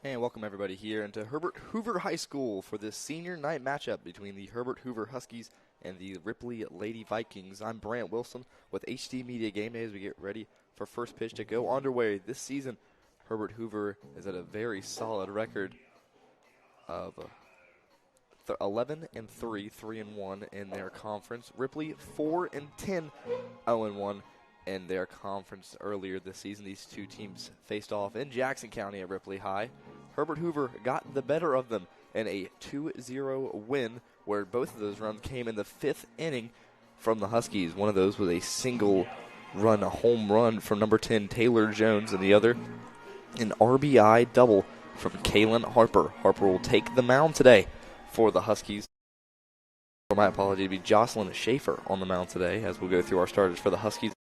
And welcome everybody here into Herbert Hoover High School for this senior night matchup between the Herbert Hoover Huskies and the Ripley Lady Vikings. I'm Brant Wilson with HD Media Game Day as we get ready for first pitch to go underway this season. Herbert Hoover is at a very solid record of 11-3, 3-1 in their conference. Ripley 4-10, 0-1 in their conference earlier this season. These two teams faced off in Jackson County at Ripley High. Herbert Hoover got the better of them in a 2-0 win, where both of those runs came in the fifth inning from the Huskies. One of those was a single run, a home run from number 10, Taylor Jones, and the other an RBI double from Kaylin Harper. Harper will take the mound today for the Huskies. My apology to be Jocelyn Schaefer on the mound today as we'll go through our starters for the Huskies.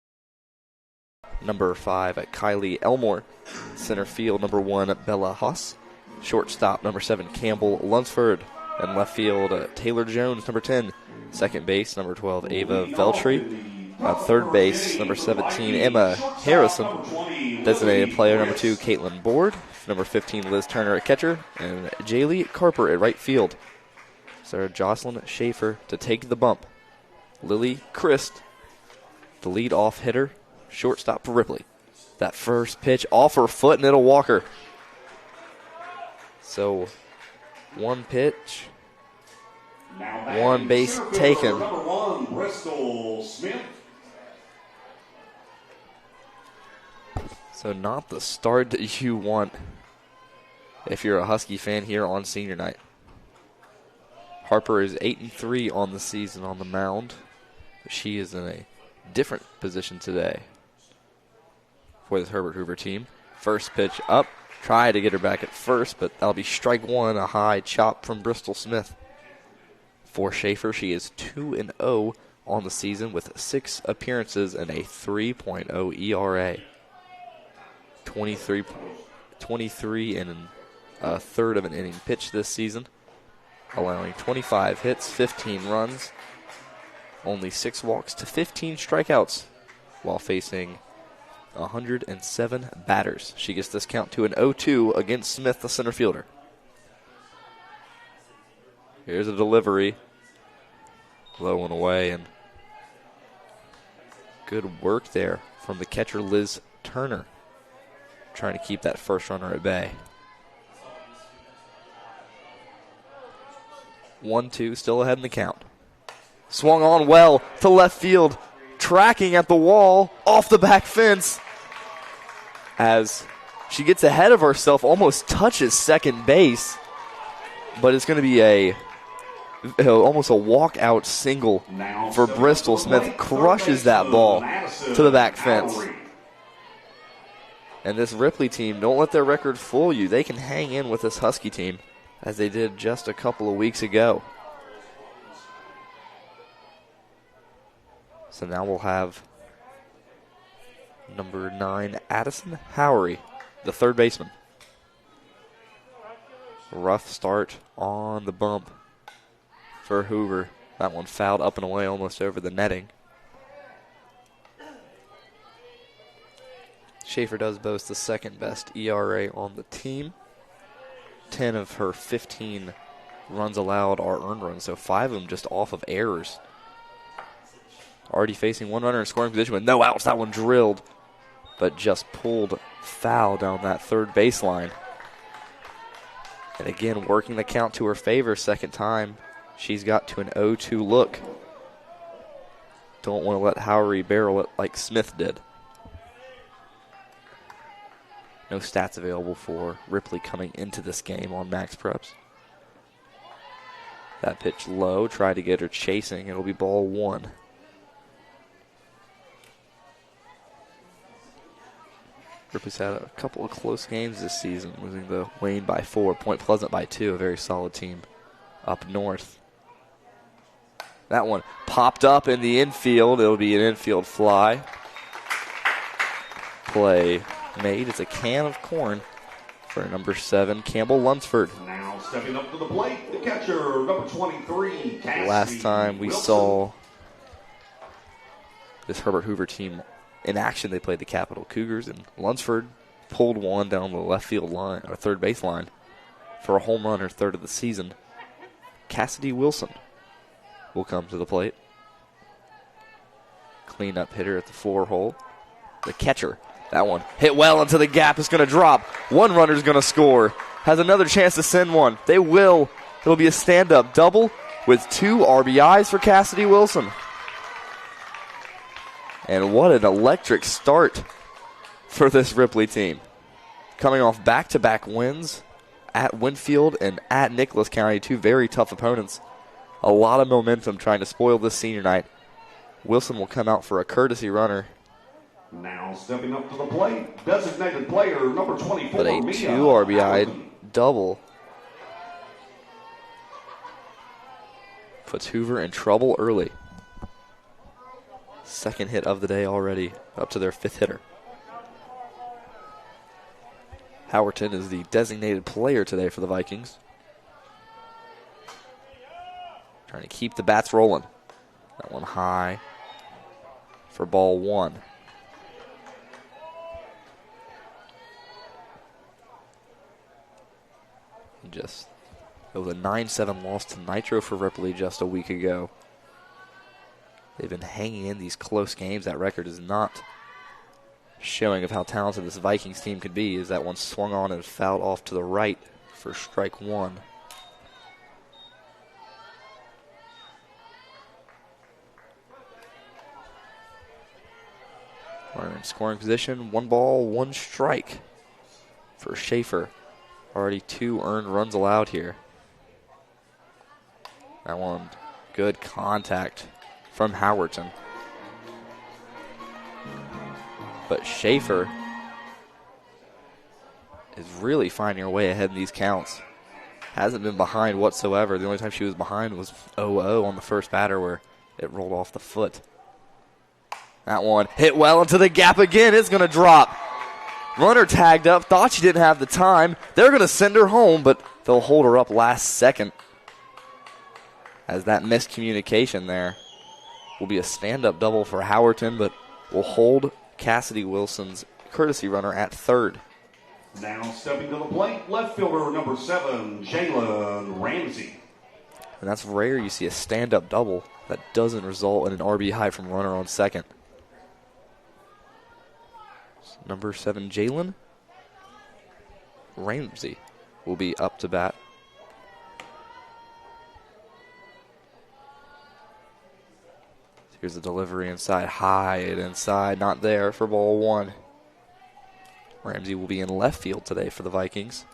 Number 5, Kylie Elmore. Center field, number 1, Bella Haas. Shortstop, number 7, Campbell Lunsford. And left field, Taylor Jones, number 10. Second base, number 12, Ava Veltri. Third base, number 17, Emma Harrison. Designated player, number 2, Caitlin Board. Number 15, Liz Turner at catcher. And Jaylee Carper at right field. So Jocelyn Schaefer to take the bump. Lily Christ, the lead-off hitter. Shortstop for Ripley. That first pitch off her foot, and it'll walk her. So, one pitch, one base taken. Number 1, Bristol Smith. So not the start that you want if you're a Husky fan here on senior night. Harper is 8-3 on the season on the mound. She is in a different position today for this Herbert Hoover team. First pitch up. Try to get her back at first, but that'll be strike one, a high chop from Bristol Smith. For Schaefer, she is 2-0 on the season with 6 appearances and a 3.0 ERA. 23 and a third of an inning pitched this season, allowing 25 hits, 15 runs, only 6 walks to 15 strikeouts while facing 107 batters. She gets this count to an 0-2 against Smith, the center fielder. Here's a delivery. Low and away, and good work there from the catcher, Liz Turner, trying to keep that first runner at bay. 1-2, still ahead in the count. Swung on well to left field, tracking at the wall, off the back fence. As she gets ahead of herself, almost touches second base, but it's going to be almost a walkout single for Bristol. Smith crushes that ball to the back fence. And this Ripley team, don't let their record fool you. They can hang in with this Husky team as they did just a couple of weeks ago. So now we'll have number 9, Addison Howery, the third baseman. Rough start on the bump for Hoover. That one fouled up and away almost over the netting. Schaefer does boast the second best ERA on the team. 10 of her 15 runs allowed are earned runs, so 5 of them just off of errors. Already facing one runner in scoring position with no outs. That one drilled, but just pulled foul down that third baseline. And again, working the count to her favor second time. She's got to an 0-2 look. Don't want to let Howery barrel it like Smith did. No stats available for Ripley coming into this game on Max Preps. That pitch low, tried to get her chasing. It'll be ball 1. Ripley's had a couple of close games this season, losing to Wayne by 4, Point Pleasant by 2, a very solid team up north. That one popped up in the infield. It'll be an infield fly. Play made. It's a can of corn for number 7, Campbell Lunsford. Now stepping up to the plate, the catcher, number 23, Cassie Last time we Wilson. saw this Herbert Hoover team in action, they played the Capital Cougars, and Lunsford pulled one down the left field line, or third base line. for a home run, her third of the season. Cassidy Wilson will come to the plate. Cleanup hitter at the 4 hole. The catcher, that one hit well into the gap. It's going to drop. One runner's going to score. Has another chance to send one. They will. It'll be a stand-up double with 2 RBIs for Cassidy Wilson. And what an electric start for this Ripley team. Coming off back-to-back wins at Winfield and at Nicholas County, 2 very tough opponents. A lot of momentum trying to spoil this senior night. Wilson will come out for a courtesy runner. Now stepping up to the plate, designated player number 24. But a 2 RBI double puts Hoover in trouble early. Second hit of the day already, up to their 5th hitter. Howerton is the designated player today for the Vikings. Trying to keep the bats rolling. That one high for ball 1. It was a 9-7 loss to Nitro for Ripley just a week ago. They've been hanging in these close games. That record is not showing of how talented this Vikings team could be, as that one swung on and fouled off to the right for strike 1. Runner in scoring position, 1 ball, 1 strike for Schaefer. Already 2 earned runs allowed here. That one, good contact from Howerton. But Schaefer is really finding her way ahead in these counts. Hasn't been behind whatsoever. The only time she was behind was 0-0 on the first batter where it rolled off the foot. That one hit well into the gap again. It's going to drop. Runner tagged up, thought she didn't have the time. They're going to send her home, but they'll hold her up last second, as that miscommunication there will be a stand-up double for Howerton, but will hold Cassidy Wilson's courtesy runner at 3rd. Now stepping to the plate, left fielder number 7, Jalen Ramsey. And that's rare you see a stand-up double that doesn't result in an RBI from runner on second. Number 7, Jalen Ramsey will be up to bat. Here's the delivery inside, high and inside, not there for ball 1. Ramsey will be in left field today for the Vikings.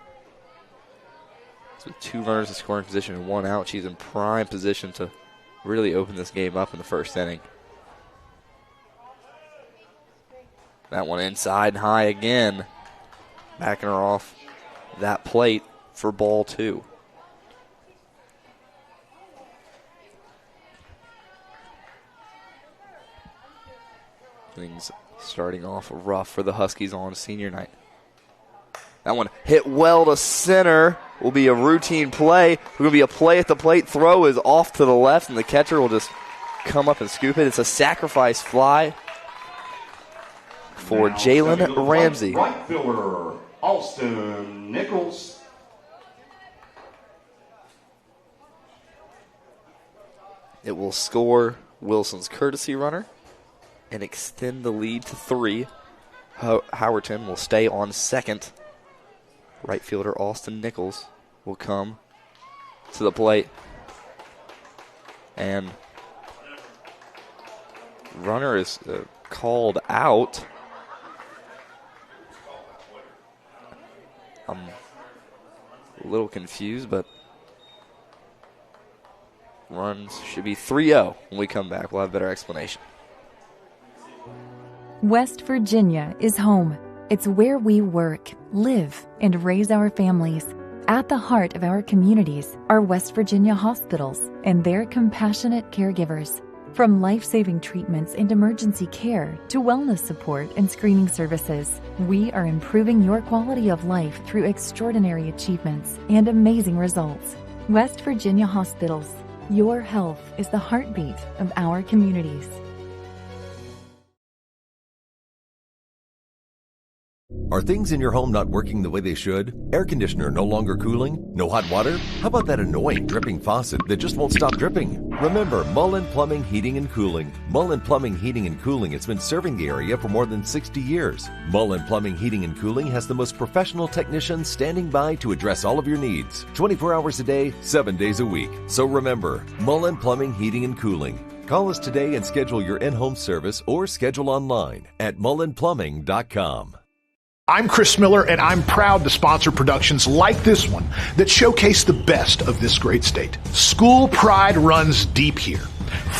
So with 2 runners in scoring position and 1 out, she's in prime position to really open this game up in the first inning. That one inside and high again, backing her off that plate for ball 2. Things starting off rough for the Huskies on senior night. That one hit well to center. Will be a routine play. Will be a play at the plate. Throw is off to the left, and the catcher will just come up and scoop it. It's a sacrifice fly for Jalen Ramsey. Right fielder, Austin Nichols. It will score Wilson's courtesy runner and extend the lead to 3. Howerton will stay on second. Right fielder Austin Nichols will come to the plate. And runner is called out. I'm a little confused, but runs should be 3-0 when we come back. We'll have a better explanation. West Virginia is home. It's where we work, live, and raise our families. At the heart of our communities are West Virginia hospitals and their compassionate caregivers. From life-saving treatments and emergency care to wellness support and screening services, we are improving your quality of life through extraordinary achievements and amazing results. West Virginia Hospitals. Your health is the heartbeat of our communities. Are things in your home not working the way they should? Air conditioner no longer cooling? No hot water? How about that annoying dripping faucet that just won't stop dripping? Remember Mullen Plumbing, Heating and Cooling. Mullen Plumbing, Heating and Cooling has been serving the area for more than 60 years. Mullen Plumbing, Heating and Cooling has the most professional technicians standing by to address all of your needs. 24 hours a day, 7 days a week. So remember, Mullen Plumbing, Heating and Cooling. Call us today and schedule your in-home service or schedule online at mullenplumbing.com. I'm Chris Miller, and I'm proud to sponsor productions like this one that showcase the best of this great state. School pride runs deep here.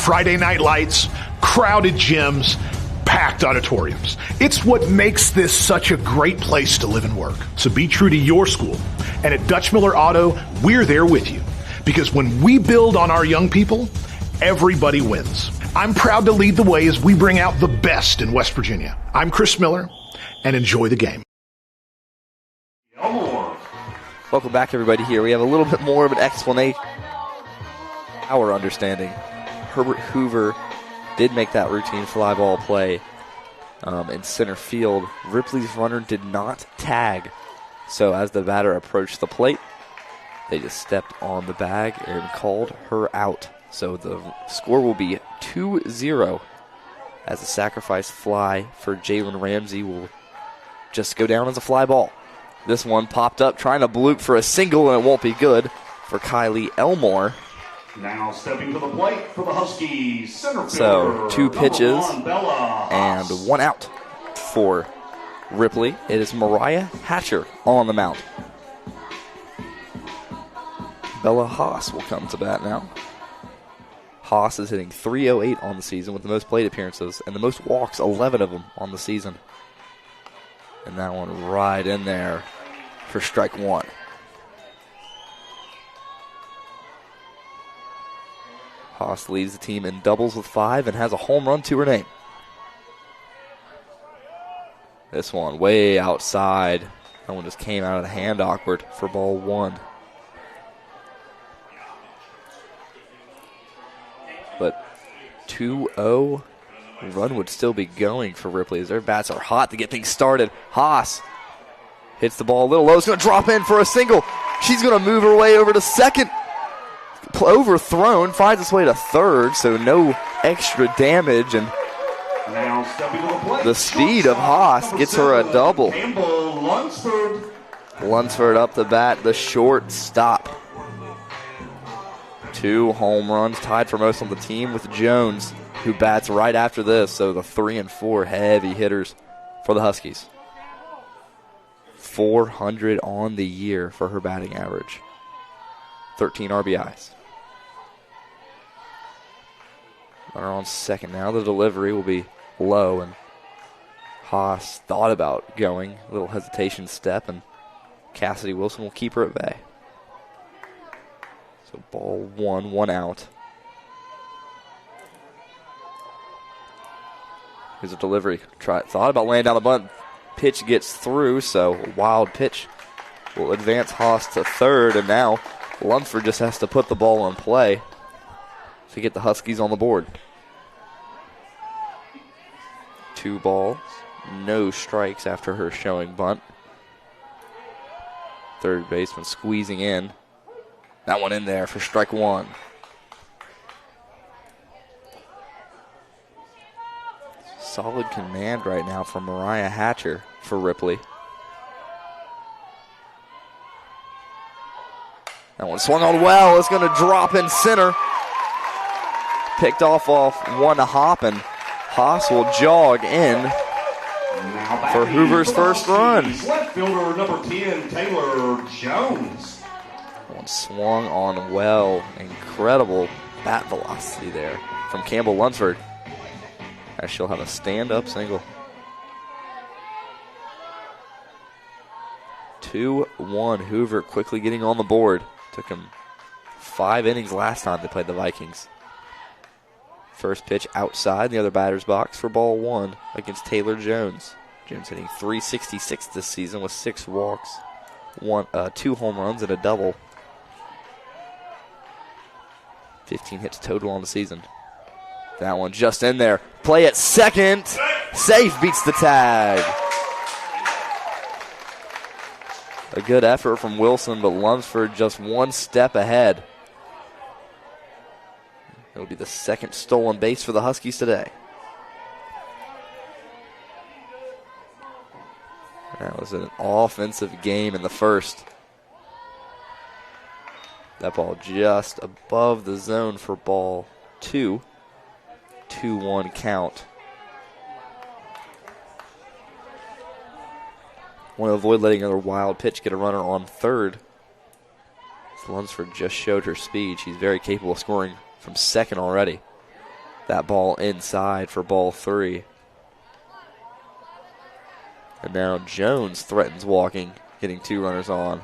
Friday night lights, crowded gyms, packed auditoriums. It's what makes this such a great place to live and work. So be true to your school. And at Dutch Miller Auto, we're there with you. Because when we build on our young people, everybody wins. I'm proud to lead the way as we bring out the best in West Virginia. I'm Chris Miller, and enjoy the game. Welcome back, everybody. Here we have a little bit more of an explanation. Our understanding, Herbert Hoover did make that routine fly ball play in center field. Ripley's runner did not tag, so as the batter approached the plate, they just stepped on the bag and called her out. So the score will be 2-0 as a sacrifice fly for Jalen Ramsey will just go down as a fly ball. This one popped up trying to bloop for a single, and it won't be good for Kylie Elmore. Now stepping to the plate for the Huskies, center So 2 pitches Bella and 1 out for Ripley. It is Mariah Hatcher on the mound. Bella Haas will come to bat now. Haas is hitting .308 on the season with the most plate appearances and the most walks, 11 of them on the season. And that one right in there for strike 1. Haas leads the team in doubles with 5 and has a home run to her name. This one way outside. That one just came out of the hand awkward for ball 1. But 2-0 run would still be going for Ripley as their bats are hot to get things started. Haas hits the ball a little low. It's going to drop in for a single. She's going to move her way over to second. Overthrown, finds its way to third, so no extra damage. And now stepping to the plate, the speed of Haas gets her a double. Lunsford up the bat, the shortstop. 2 home runs, tied for most on the team with Jones, who bats right after this. So the 3 and 4 heavy hitters for the Huskies. 400 on the year for her batting average. 13 RBIs. Runner on second now. The delivery will be low, and Haas thought about going. A little hesitation step, and Cassidy Wilson will keep her at bay. So ball 1, 1 out. Here's a delivery. Thought about laying down the bunt. Pitch gets through, so a wild pitch will advance Haas to third, and now Lunsford just has to put the ball in play to get the Huskies on the board. 2 balls, no strikes after her showing bunt. Third baseman squeezing in. That one in there for strike 1. Solid command right now from Mariah Hatcher for Ripley. That one swung on well. It's going to drop in center. Picked off one hop, and Haas will jog in for Hoover's first run. Left fielder number 10, Taylor Jones. One swung on well. Incredible bat velocity there from Campbell Lunsford, as she'll have a stand-up single. 2-1 Hoover quickly getting on the board. Took him 5 innings last time they played the Vikings. First pitch outside the other batter's box for ball 1 against Taylor Jones. Jones hitting .366 this season with 6 walks, 2 home runs, and a double. 15 hits total on the season. That one just in there. Play at second. Safe beats the tag. A good effort from Wilson, but Lunsford just one step ahead. It'll be the second stolen base for the Huskies today. That was an offensive game in the first. That ball just above the zone for ball 2. 2-1 count. Want to avoid letting another wild pitch get a runner on third. Lunsford just showed her speed. She's very capable of scoring from second already. That ball inside for ball 3. And now Jones threatens walking, getting 2 runners on.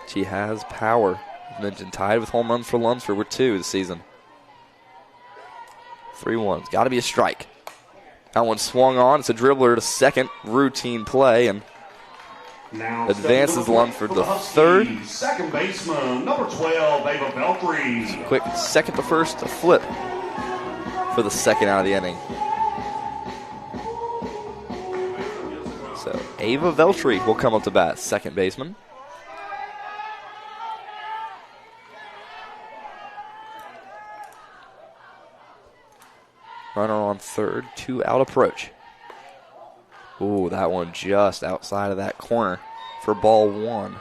She has power. As mentioned, tied with home runs for Lunsford with 2 this season. 3-1. It's got to be a strike. That one swung on. It's a dribbler to second. Routine play, and Now advances Lunsford to third. Second baseman, number 12, Ava Beltry. Quick second to first, a flip for the second out of the inning. So Ava Veltri will come up to bat, second baseman. Runner on third, 2 out approach. Ooh, that one just outside of that corner for ball 1.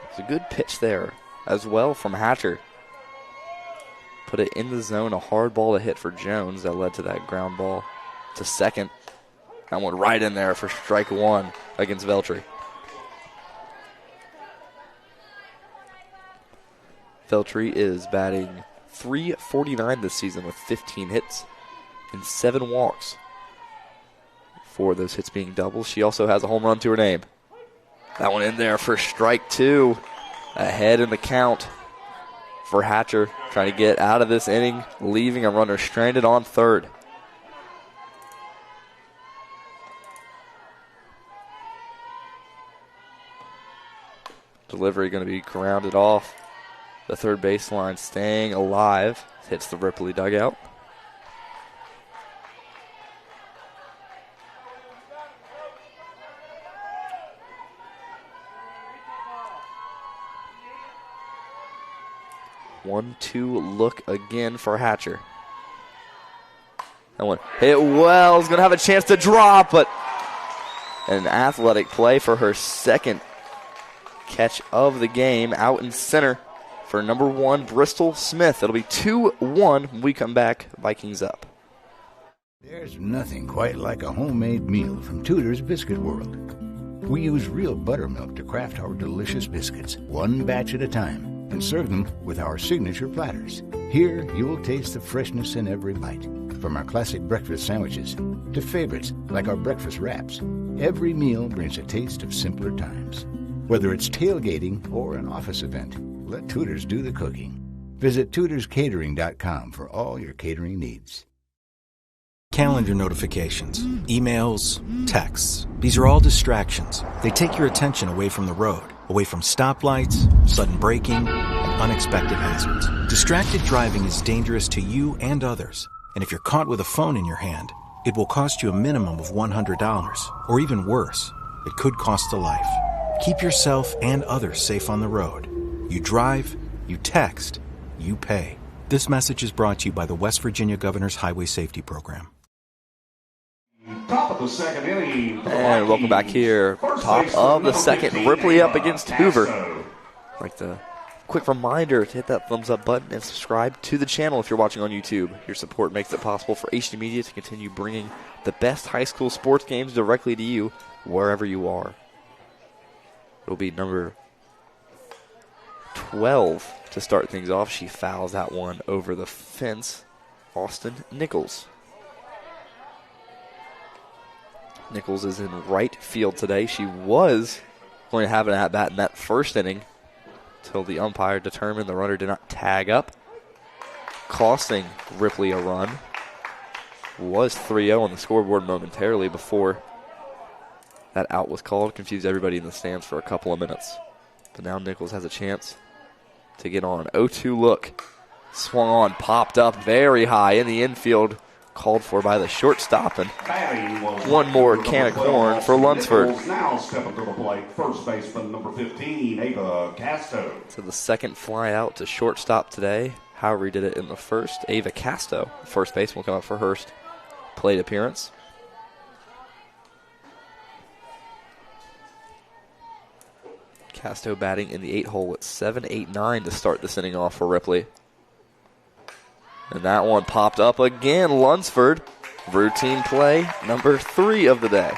It's a good pitch there as well from Hatcher. Put it in the zone, a hard ball to hit for Jones that led to that ground ball to second. That one right in there for strike 1 against Veltri. Veltri is batting .349 this season with 15 hits and 7 walks. 4 of those hits being doubles. She also has a home run to her name. That one in there for strike 2. Ahead in the count for Hatcher. Trying to get out of this inning, leaving a runner stranded on third. Delivery going to be grounded off. The third baseline staying alive. Hits the Ripley dugout. One-two look again for Hatcher. That one hit well. Is going to have a chance to drop, but an athletic play for her second catch of the game out in center for number 1, Bristol Smith. It'll be 2-1 when we come back. Vikings up. There's nothing quite like a homemade meal from Tudor's Biscuit World. We use real buttermilk to craft our delicious biscuits, one batch at a time, and serve them with our signature platters. Here, you will taste the freshness in every bite. From our classic breakfast sandwiches to favorites like our breakfast wraps, every meal brings a taste of simpler times. Whether it's tailgating or an office event, let Tudor's do the cooking. Visit tudorscatering.com for all your catering needs. Calendar notifications, emails, texts. These are all distractions. They take your attention away from the road, away from stoplights, sudden braking, and unexpected hazards. Distracted driving is dangerous to you and others. And if you're caught with a phone in your hand, it will cost you a minimum of $100, or even worse, it could cost a life. Keep yourself and others safe on the road. You drive, you text, you pay. This message is brought to you by the West Virginia Governor's Highway Safety Program. Top of the second inning. And welcome back here. Top of the second. Ripley up against Hoover. Like the quick reminder to hit that thumbs up button and subscribe to the channel if you're watching on YouTube. Your support makes it possible for HD Media to continue bringing the best high school sports games directly to you wherever you are. It'll be number 12 to start things off. She fouls that one over the fence. Austin Nichols. Nichols is in right field today. She was going to have an at-bat in that first inning until the umpire determined the runner did not tag up, costing Ripley a run. Was 3-0 on the scoreboard momentarily before that out was called. Confused everybody in the stands for a couple of minutes. But now Nichols has a chance to get on. 0-2 look. Swung on, popped up very high in the infield. called for by the shortstop, and Batting was one more number can of 12, corn for Lunsford. Nichols now stepping to the plate. First baseman number 15, Ava Casto. So the second fly out to shortstop today. However, he did it in the first. Ava Casto, first baseman, will come up for her first plate appearance. Casto batting in the 8 hole at 7-8-9 to start this inning off for Ripley. And that one popped up again. Lunsford, routine play number 3 of the day.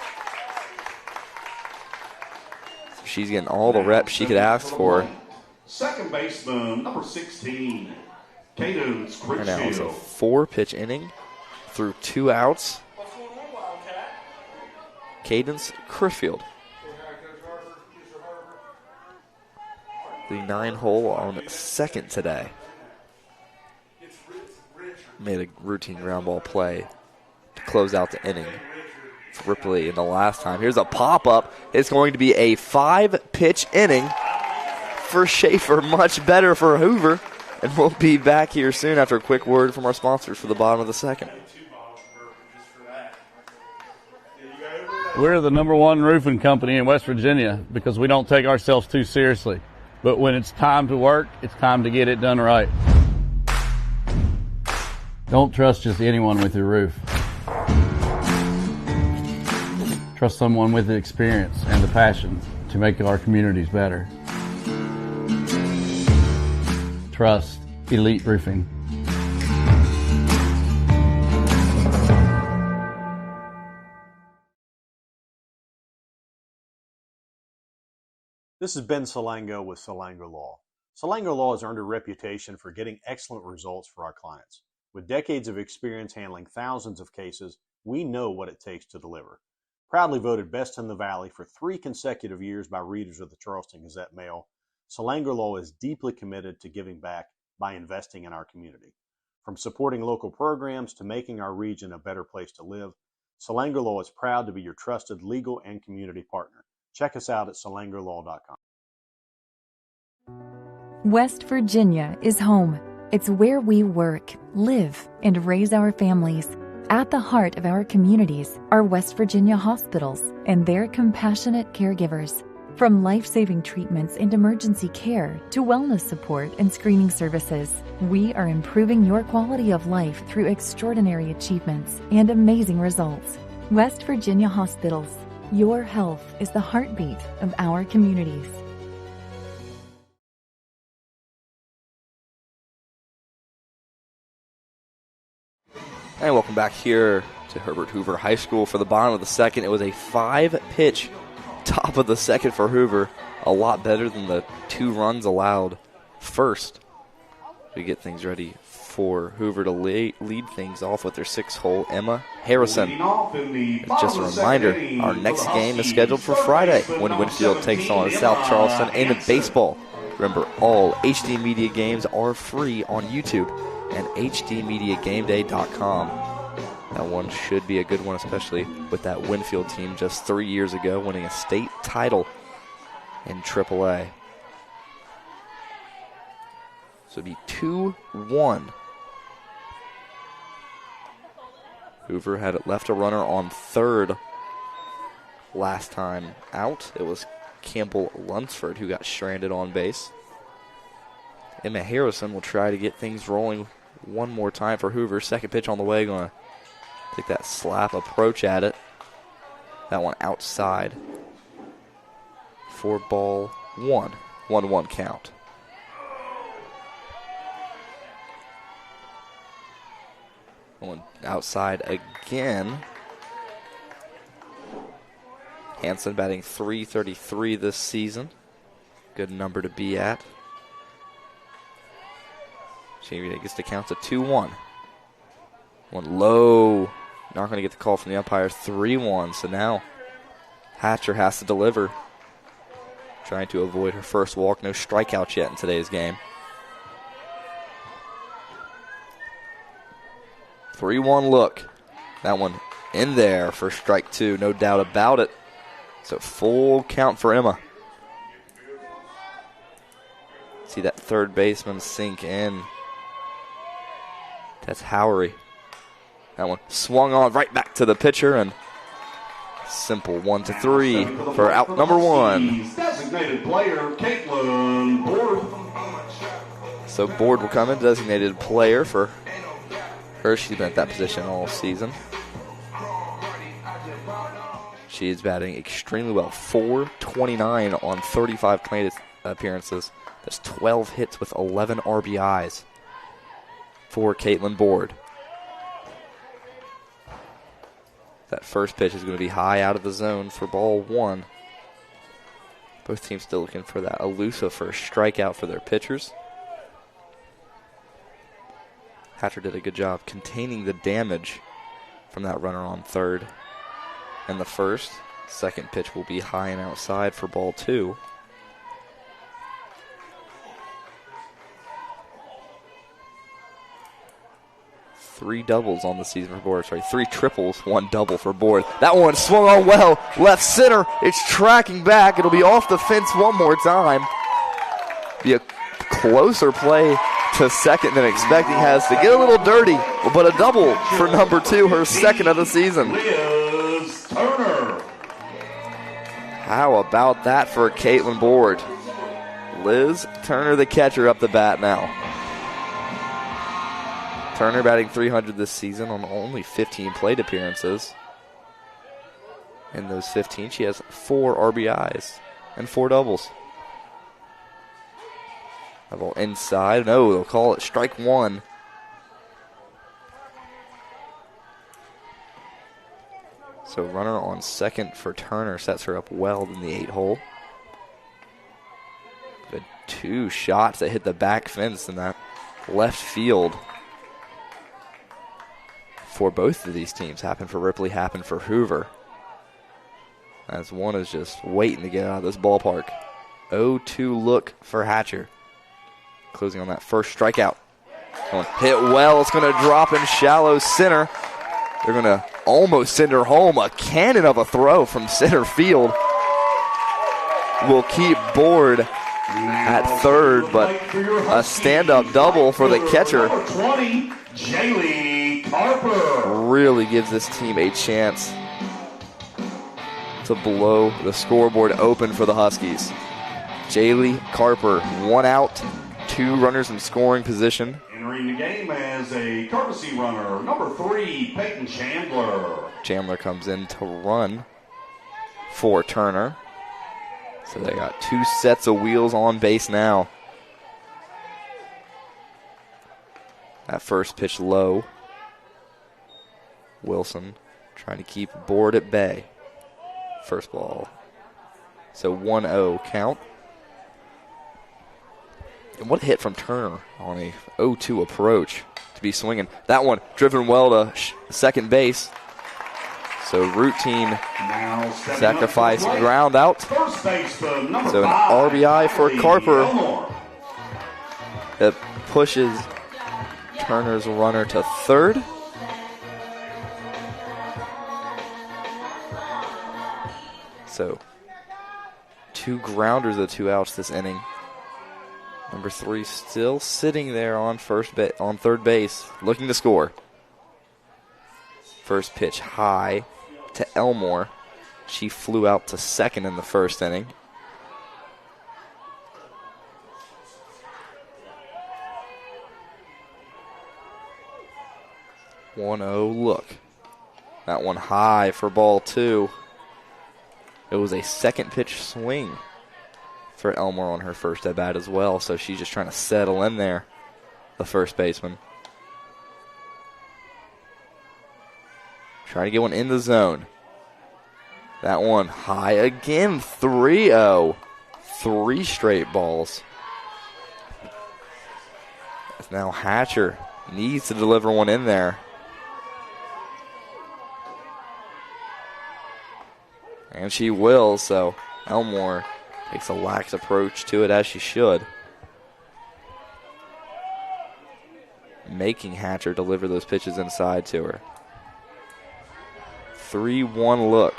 So she's getting all the reps she could ask for. Second baseman number 16, Cadence And now it's a Critchfield. 4-pitch inning through 2 outs. Cadence Critchfield. The 9 hole on second today. Made a routine ground ball play to close out the inning for Ripley in the last time. Here's a pop-up. It's going to be a 5-pitch inning for Schaefer. Much better for Hoover. And we'll be back here soon after a quick word from our sponsors for the bottom of the second. We're the #1 roofing company in West Virginia because we don't take ourselves too seriously. But when it's time to work, it's time to get it done right. Don't trust just anyone with your roof. Trust someone with the experience and the passion to make our communities better. Trust Elite Roofing. This is Ben Salango with Salango Law. Salango Law has earned a reputation for getting excellent results for our clients. With decades of experience handling thousands of cases, we know what it takes to deliver. Proudly voted Best in the Valley for 3 consecutive years by readers of the Charleston Gazette-Mail, Salango Law is deeply committed to giving back by investing in our community. From supporting local programs to making our region a better place to live, Salango Law is proud to be your trusted legal and community partner. Check us out at salangolaw.com. West Virginia is home. It's where we work, live, and raise our families. At the heart of our communities are West Virginia hospitals and their compassionate caregivers. From life-saving treatments and emergency care to wellness support and screening services, we are improving your quality of life through extraordinary achievements and amazing results. West Virginia Hospitals. Your health is the heartbeat of our communities. And welcome back here to Herbert Hoover High School for the bottom of the second. It was a 5-pitch top of the second for Hoover. A lot better than the 2 runs allowed first. We get things ready for Hoover to lead things off with their 6-hole Emma Harrison. Just a reminder, our next game is scheduled for Friday when Winfield takes on South Charleston in baseball. Remember, all HD Media games are free on YouTube and hdmediagameday.com. That one should be a good one, especially with that Winfield team just 3 years ago winning a state title in AAA. So it'd be 2-1. Hoover had left a runner on third last time out. It was Campbell Lunsford who got stranded on base. Emma Harrison will try to get things rolling one more time for Hoover. Second pitch on the way, going to take that slap approach at it. That one outside. 4-1. 1-1 count. One outside again. Hansen batting .333 this season. Good number to be at. She gets to count to 2-1. One low. Not going to get the call from the umpire. 3-1. So now Hatcher has to deliver. Trying to avoid her first walk. No strikeouts yet in today's game. 3-1 look. That one in there for strike 2. No doubt about it. So full count for Emma. See that third baseman sink in. That's Howery. That one swung on right back to the pitcher, and simple 1-3 for out number 1. Designated player, Caitlin Board. So Board will come in, designated player for her. She's been at that position all season. She is batting extremely well. 429 on 35 plate appearances. That's 12 hits with 11 RBIs for Caitlin Board. That first pitch is going to be high out of the zone for ball 1. Both teams still looking for that elusive first strikeout for their pitchers. Hatcher did a good job containing the damage from that runner on third. And the first. Second pitch will be high and outside for ball 2. Three doubles on the season for Board. Sorry, 3 triples, 1 double for Board. That one swung on well. Left center. It's tracking back. It'll be off the fence one more time. Be a closer play to second than expecting. Has to get a little dirty, but a double for number 2, her second of the season. Liz Turner. How about that for Caitlin Board? Liz Turner, the catcher, up the bat now. Turner batting .300 this season on only 15 plate appearances. In those 15, she has 4 RBIs and 4 doubles. A ball inside. No, they'll call it strike 1. So runner on second for Turner sets her up well in the 8-hole. Good 2 shots that hit the back fence in that left field. For both of these teams. Happened for Ripley, happened for Hoover. As one is just waiting to get out of this ballpark. 0-2 look for Hatcher. Closing on that first strikeout. Hit well. It's going to drop in shallow center. They're going to almost send her home. A cannon of a throw from center field will keep Board at third, but a stand-up double for the catcher. 20, Jaylee Carper. Really gives this team a chance to blow the scoreboard open for the Huskies. Jaylee Carper, 1 out, 2 runners in scoring position. Entering the game as a courtesy runner, number 3, Peyton Chandler. Chandler comes in to run for Turner. So they got 2 sets of wheels on base now. That first pitch low. Wilson trying to keep Board at bay. First ball. So 1-0 count. And what a hit from Turner on a 0-2 approach to be swinging. That one driven well to second base. So routine sacrifice ground out. So an RBI for Carper that pushes Turner's runner to third. So 2 grounders of 2 outs this inning. Number 3 still sitting there on third base, looking to score. First pitch high to Elmore. She flew out to second in the first inning. Look. That one high for ball 2. It was a second pitch swing for Elmore on her first at bat as well, so she's just trying to settle in there, the first baseman. Trying to get one in the zone. That one high again, 3-0. 3 straight balls. Now Hatcher needs to deliver one in there. And she will, so Elmore takes a lax approach to it, as she should. Making Hatcher deliver those pitches inside to her. 3-1 look.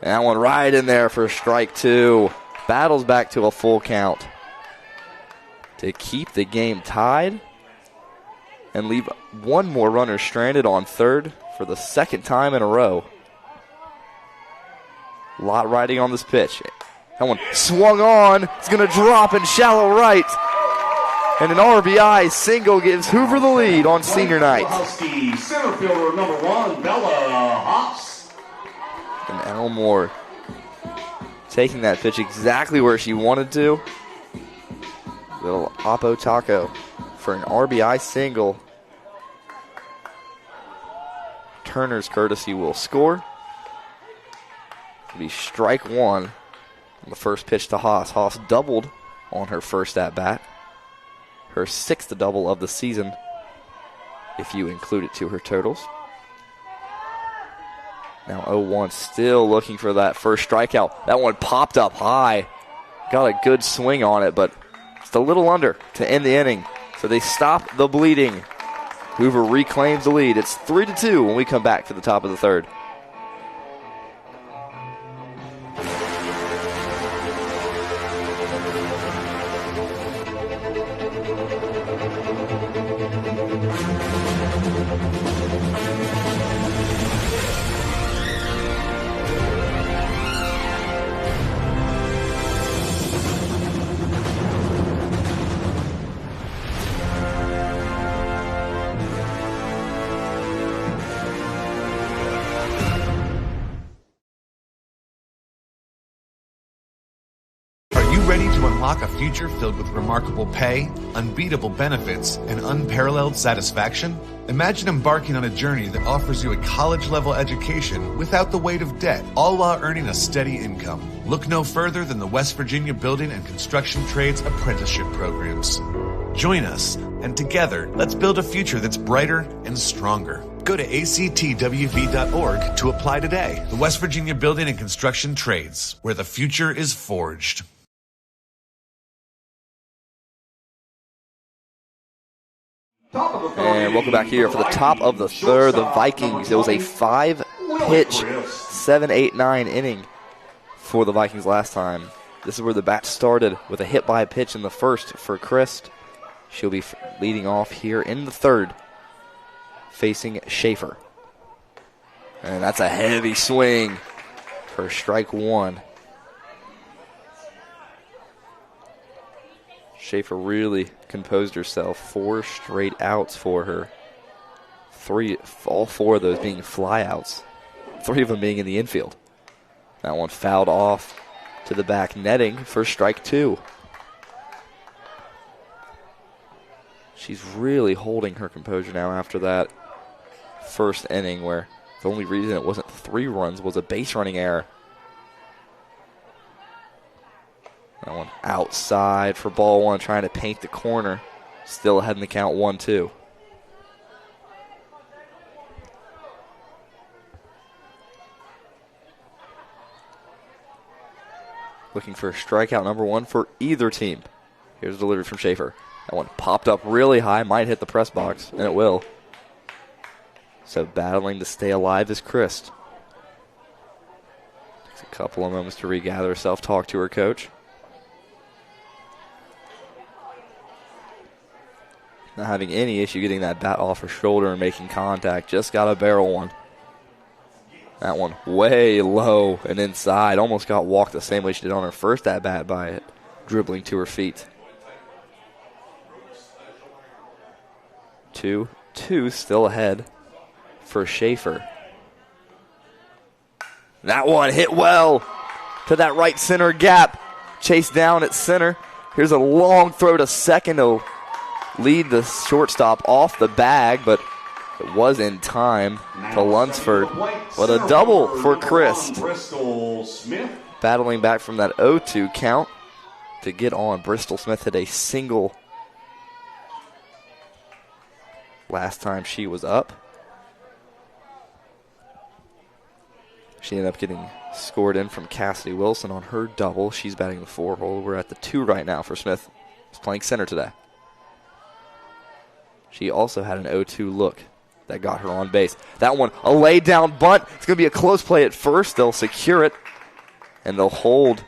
And that one right in there for strike 2. Battles back to a full count to keep the game tied. and leave one more runner stranded on third for the second time in a row. A lot riding on this pitch. That one swung on. It's going to drop in shallow right. And an RBI single gives Hoover the lead on senior night. Husky center fielder number 1, Bella Haas. And Elmore taking that pitch exactly where she wanted to. Little Oppo Taco for an RBI single. Turner's courtesy will score. It'll be strike one on the first pitch to Haas. Haas doubled on her first at-bat. Her sixth double of the season, if you include it to her totals. Now 0-1, still looking for that first strikeout. That one popped up high. Got a good swing on it, but it's a little under to end the inning. So they stop the bleeding. Hoover reclaims the lead. It's 3-2 when we come back to the top of the third. Ready to unlock a future filled with remarkable pay, unbeatable benefits, and unparalleled satisfaction? Imagine embarking on a journey that offers you a college-level education without the weight of debt, all while earning a steady income. Look no further than the West Virginia Building and Construction Trades Apprenticeship Programs. Join us, and together, let's build a future that's brighter and stronger. Go to actwv.org to apply today. The West Virginia Building and Construction Trades, where the future is forged. And welcome back here for the top of the third. The Vikings. It was a 5-pitch, 7-8-9 inning for the Vikings last time. This is where the bat started with a hit by a pitch in the first for Christ. She'll be leading off here in the third, facing Schaefer. And that's a heavy swing for strike one. Schaefer really composed herself. 4 straight outs for her. All 4 of those being flyouts. 3 of them being in the infield. That one fouled off to the back netting for strike 2. She's really holding her composure now after that first inning, where the only reason it wasn't 3 runs was a base running error. That one outside for ball 1, trying to paint the corner. Still ahead in the count, 1-2. Looking for strikeout number 1 for either team. Here's a delivery from Schaefer. That one popped up really high, might hit the press box, and it will. So battling to stay alive is Christ. Takes a couple of moments to regather herself, talk to her coach. Not having any issue getting that bat off her shoulder and making contact. Just got a barrel one. That one way low and inside. Almost got walked the same way she did on her first at-bat by it, dribbling to her feet. 2-2 still ahead for Schaefer. That one hit well to that right center gap. Chased down at center. Here's a long throw to second to lead the shortstop off the bag, but it was in time to Lunsford. But a double for Christ. Battling back from that 0-2 count to get on. Bristol Smith hit a single last time she was up. She ended up getting scored in from Cassidy Wilson on her double. She's batting the 4 hole. We're at the 2 right now for Smith. She's playing center today. She also had an 0-2 look that got her on base. That one, a laid down bunt. It's going to be a close play at first. They'll secure it, and they'll hold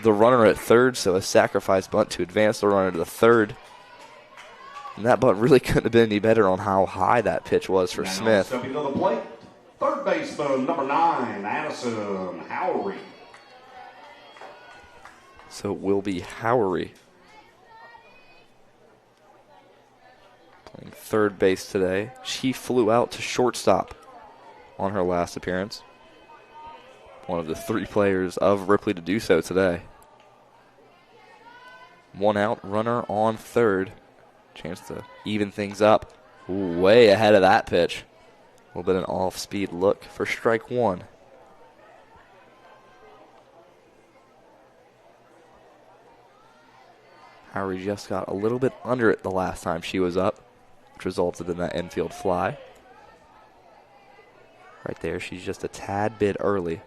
the runner at third, so a sacrifice bunt to advance the runner to the third. And that bunt really couldn't have been any better on how high that pitch was for Now Smith. stepping to the plate, third baseman, number 9, Addison Howery. So it will be Howery playing third base today. She flew out to shortstop on her last appearance. One of the 3 players of Ripley to do so today. 1 out, runner on third. Chance to even things up. Ooh, way ahead of that pitch. A little bit of an off-speed look for strike 1. Howery just got a little bit under it the last time she was up, which resulted in that infield fly. Right there, she's just a tad bit early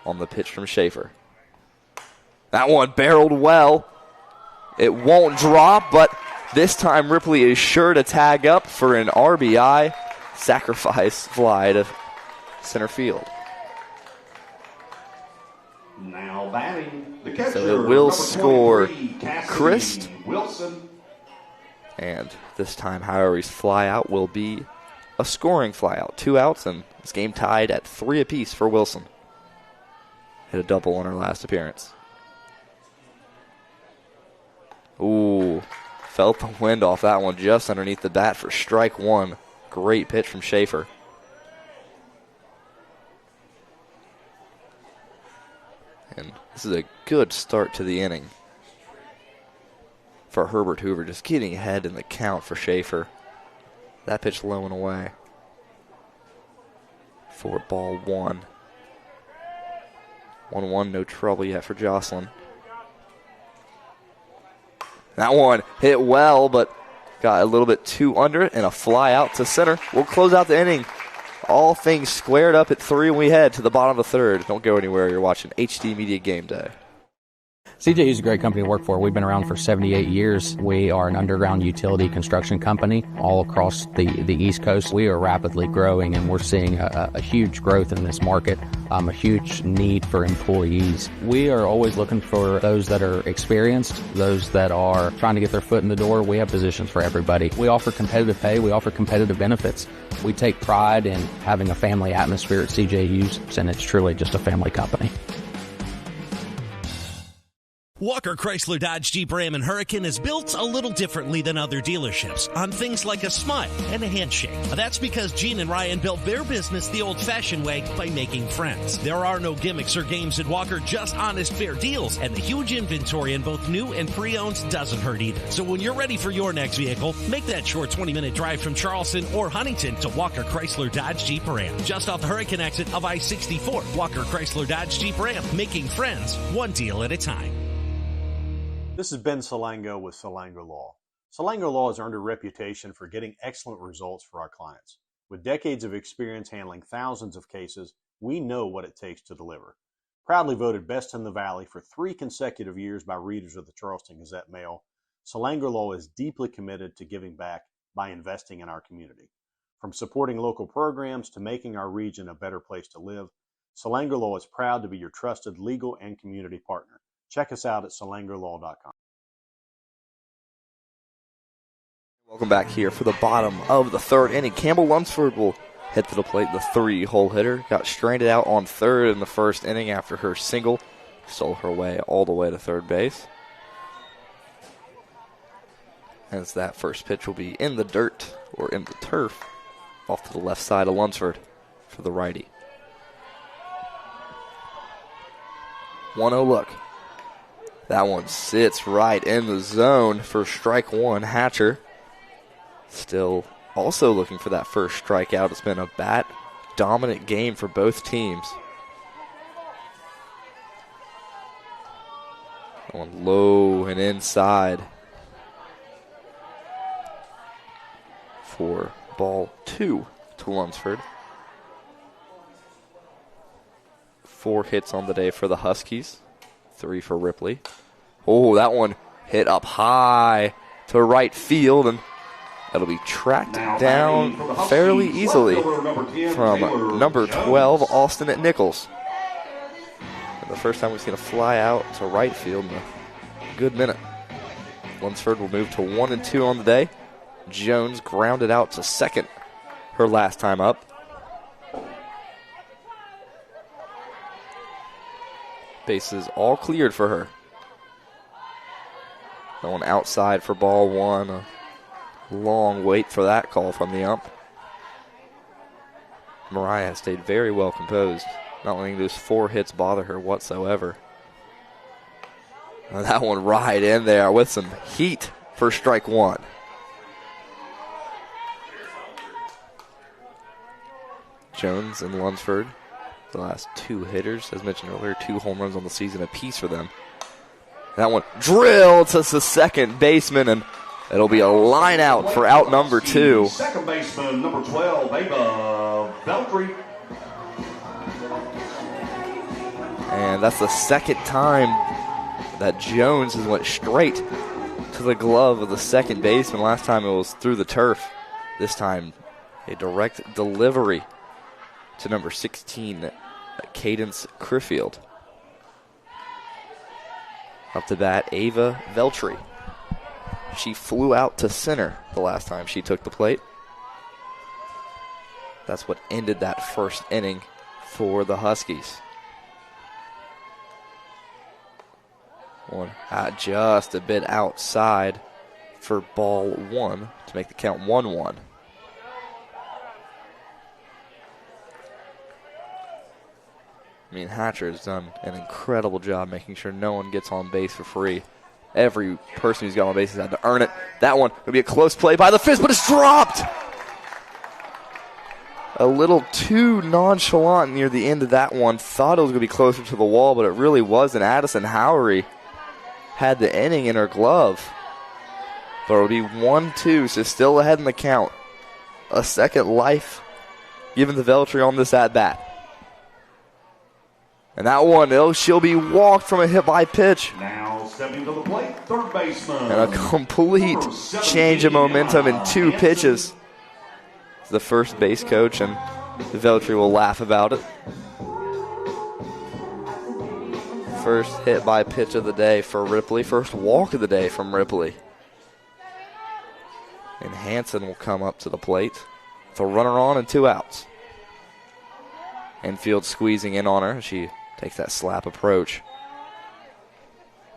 on the pitch from Schaefer. That one barreled well. It won't drop, but this time Ripley is sure to tag up for an RBI sacrifice fly to center field. Now batting, the catcher, So it will number score 23, Cassidy Christ. Wilson. And this time Howery's fly out will be a scoring fly out. 2 outs, and this game tied at 3 apiece for Wilson. Hit a double on her last appearance. Ooh, felt the wind off that one just underneath the bat for strike 1. Great pitch from Schaefer. And this is a good start to the inning for Herbert Hoover, just getting ahead in the count for Schaefer. That pitch low and away for ball 1. 1-1, no trouble yet for Jocelyn. That one hit well, but got a little bit too under it, and a fly out to center. We'll close out the inning. All things squared up at 3, and we head to the bottom of the third. Don't go anywhere. You're watching HD Media Game Day. CJU is a great company to work for. We've been around for 78 years. We are an underground utility construction company all across the East Coast. We are rapidly growing, and we're seeing a huge growth in this market, a huge need for employees. We are always looking for those that are experienced, those that are trying to get their foot in the door. We have positions for everybody. We offer competitive pay. We offer competitive benefits. We take pride in having a family atmosphere at CJU's, and it's truly just a family company. Walker Chrysler Dodge Jeep Ram and Hurricane is built a little differently than other dealerships on things like a smile and a handshake. That's because Gene and Ryan built their business the old-fashioned way by making friends. There are no gimmicks or games at Walker, just honest, fair deals, and the huge inventory in both new and pre-owns doesn't hurt either. So when you're ready for your next vehicle, make that short 20-minute drive from Charleston or Huntington to Walker Chrysler Dodge Jeep Ram. Just off the Hurricane exit of I-64, Walker Chrysler Dodge Jeep Ram, making friends one deal at a time. This is Ben Salango with Salango Law. Salango Law has earned a reputation for getting excellent results for our clients. With decades of experience handling thousands of cases, we know what it takes to deliver. Proudly voted best in the Valley for 3 consecutive years by readers of the Charleston Gazette Mail, Salango Law is deeply committed to giving back by investing in our community. From supporting local programs to making our region a better place to live, Salango Law is proud to be your trusted legal and community partner. Check us out at salangolaw.com. Welcome back here for the bottom of the third inning. Campbell Lunsford will head to the plate. The 3-hole hitter got stranded out on third in the first inning after her single. Stole her way all the way to third base. As that first pitch will be in the dirt or in the turf off to the left side of Lunsford for the righty. 1-0 look. That one sits right in the zone for strike 1. Hatcher still also looking for that first strikeout. It's been a bat-dominant game for both teams. That one low and inside for ball 2 to Lunsford. 4 hits on the day for the Huskies. 3 for Ripley. Oh, that one hit up high to right field, and it'll be tracked down fairly easily from number 12, Austin at Nichols. And the first time we've seen a fly out to right field in a good minute. Lunsford will move to 1-2 on the day. Jones grounded out to second her last time up. Bases all cleared for her. Going outside for ball one. A long wait for that call from the ump. Mariah has stayed very well composed, not letting those 4 hits bother her whatsoever. And that one right in there with some heat for strike one. Jones and Lunsford, the last 2 hitters, as mentioned earlier, 2 home runs on the season apiece for them. That one drilled to the second baseman, and it'll be a line out for out number 2. Second baseman, number 12, Ava Veltri. And that's the second time that Jones has went straight to the glove of the second baseman. Last time it was through the turf. This time a direct delivery to number 16, Cadence Criffield. Up to bat, Ava Veltri. She flew out to center the last time she took the plate. That's what ended that first inning for the Huskies. One just a bit outside for ball one to make the count 1-1. I mean, Hatcher has done an incredible job making sure no one gets on base for free. Every person who's got on base has had to earn it. That one would be a close play by the fist, but it's dropped! A little too nonchalant near the end of that one. Thought it was going to be closer to the wall, but it really wasn't. Addison Howery had the inning in her glove. But it'll be 1-2, so still ahead in the count. A second life given to Veltri on this at-bat. And that one, she'll be walked from a hit-by pitch. Now stepping to the plate, third baseman. And a complete change of momentum in 2 pitches. The first base coach, and Veltri will laugh about it. First hit by pitch of the day for Ripley. First walk of the day from Ripley. And Hanson will come up to the plate with a runner on and 2 outs. Infield squeezing in on her. She takes that slap approach.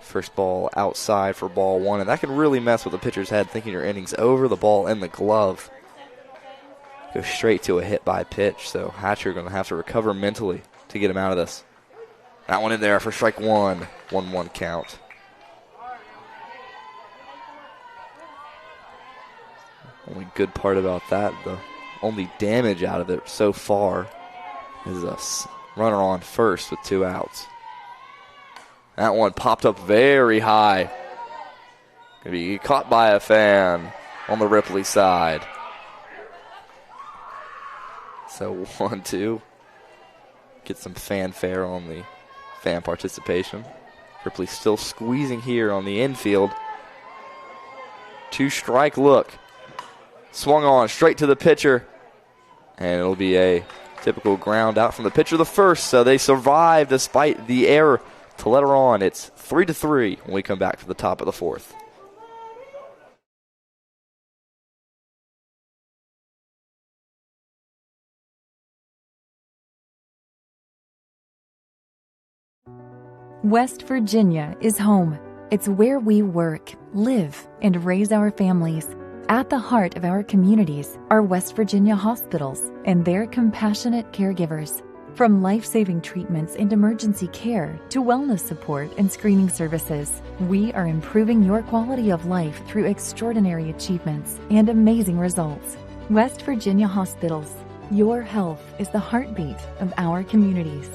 First ball outside for ball one, and that can really mess with the pitcher's head, thinking your inning's over. The ball in the glove. Go straight to a hit by pitch, so Hatcher going to have to recover mentally to get him out of this. That one in there for strike one. 1-1 count. Only good part about that, the only damage out of it so far is a runner on first with 2 outs. That one popped up very high. Going to be caught by a fan on the Ripley side. So 1-2. Get some fanfare on the fan participation. Ripley still squeezing here on the infield. 2-strike look. Swung on straight to the pitcher. And it'll be a typical ground out from the pitcher the first. So they survive despite the error to let her on. It's 3-3 when we come back to the top of the 4th. West Virginia is home. It's where we work, live, and raise our families. At the heart of our communities are West Virginia hospitals and their compassionate caregivers. From life-saving treatments and emergency care to wellness support and screening services, we are improving your quality of life through extraordinary achievements and amazing results. West Virginia Hospitals. Your health is the heartbeat of our communities.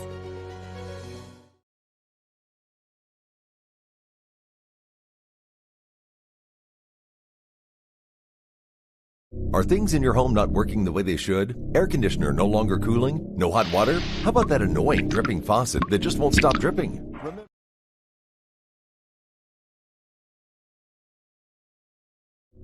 Are things in your home not working the way they should? Air conditioner no longer cooling? No hot water? How about that annoying dripping faucet that just won't stop dripping?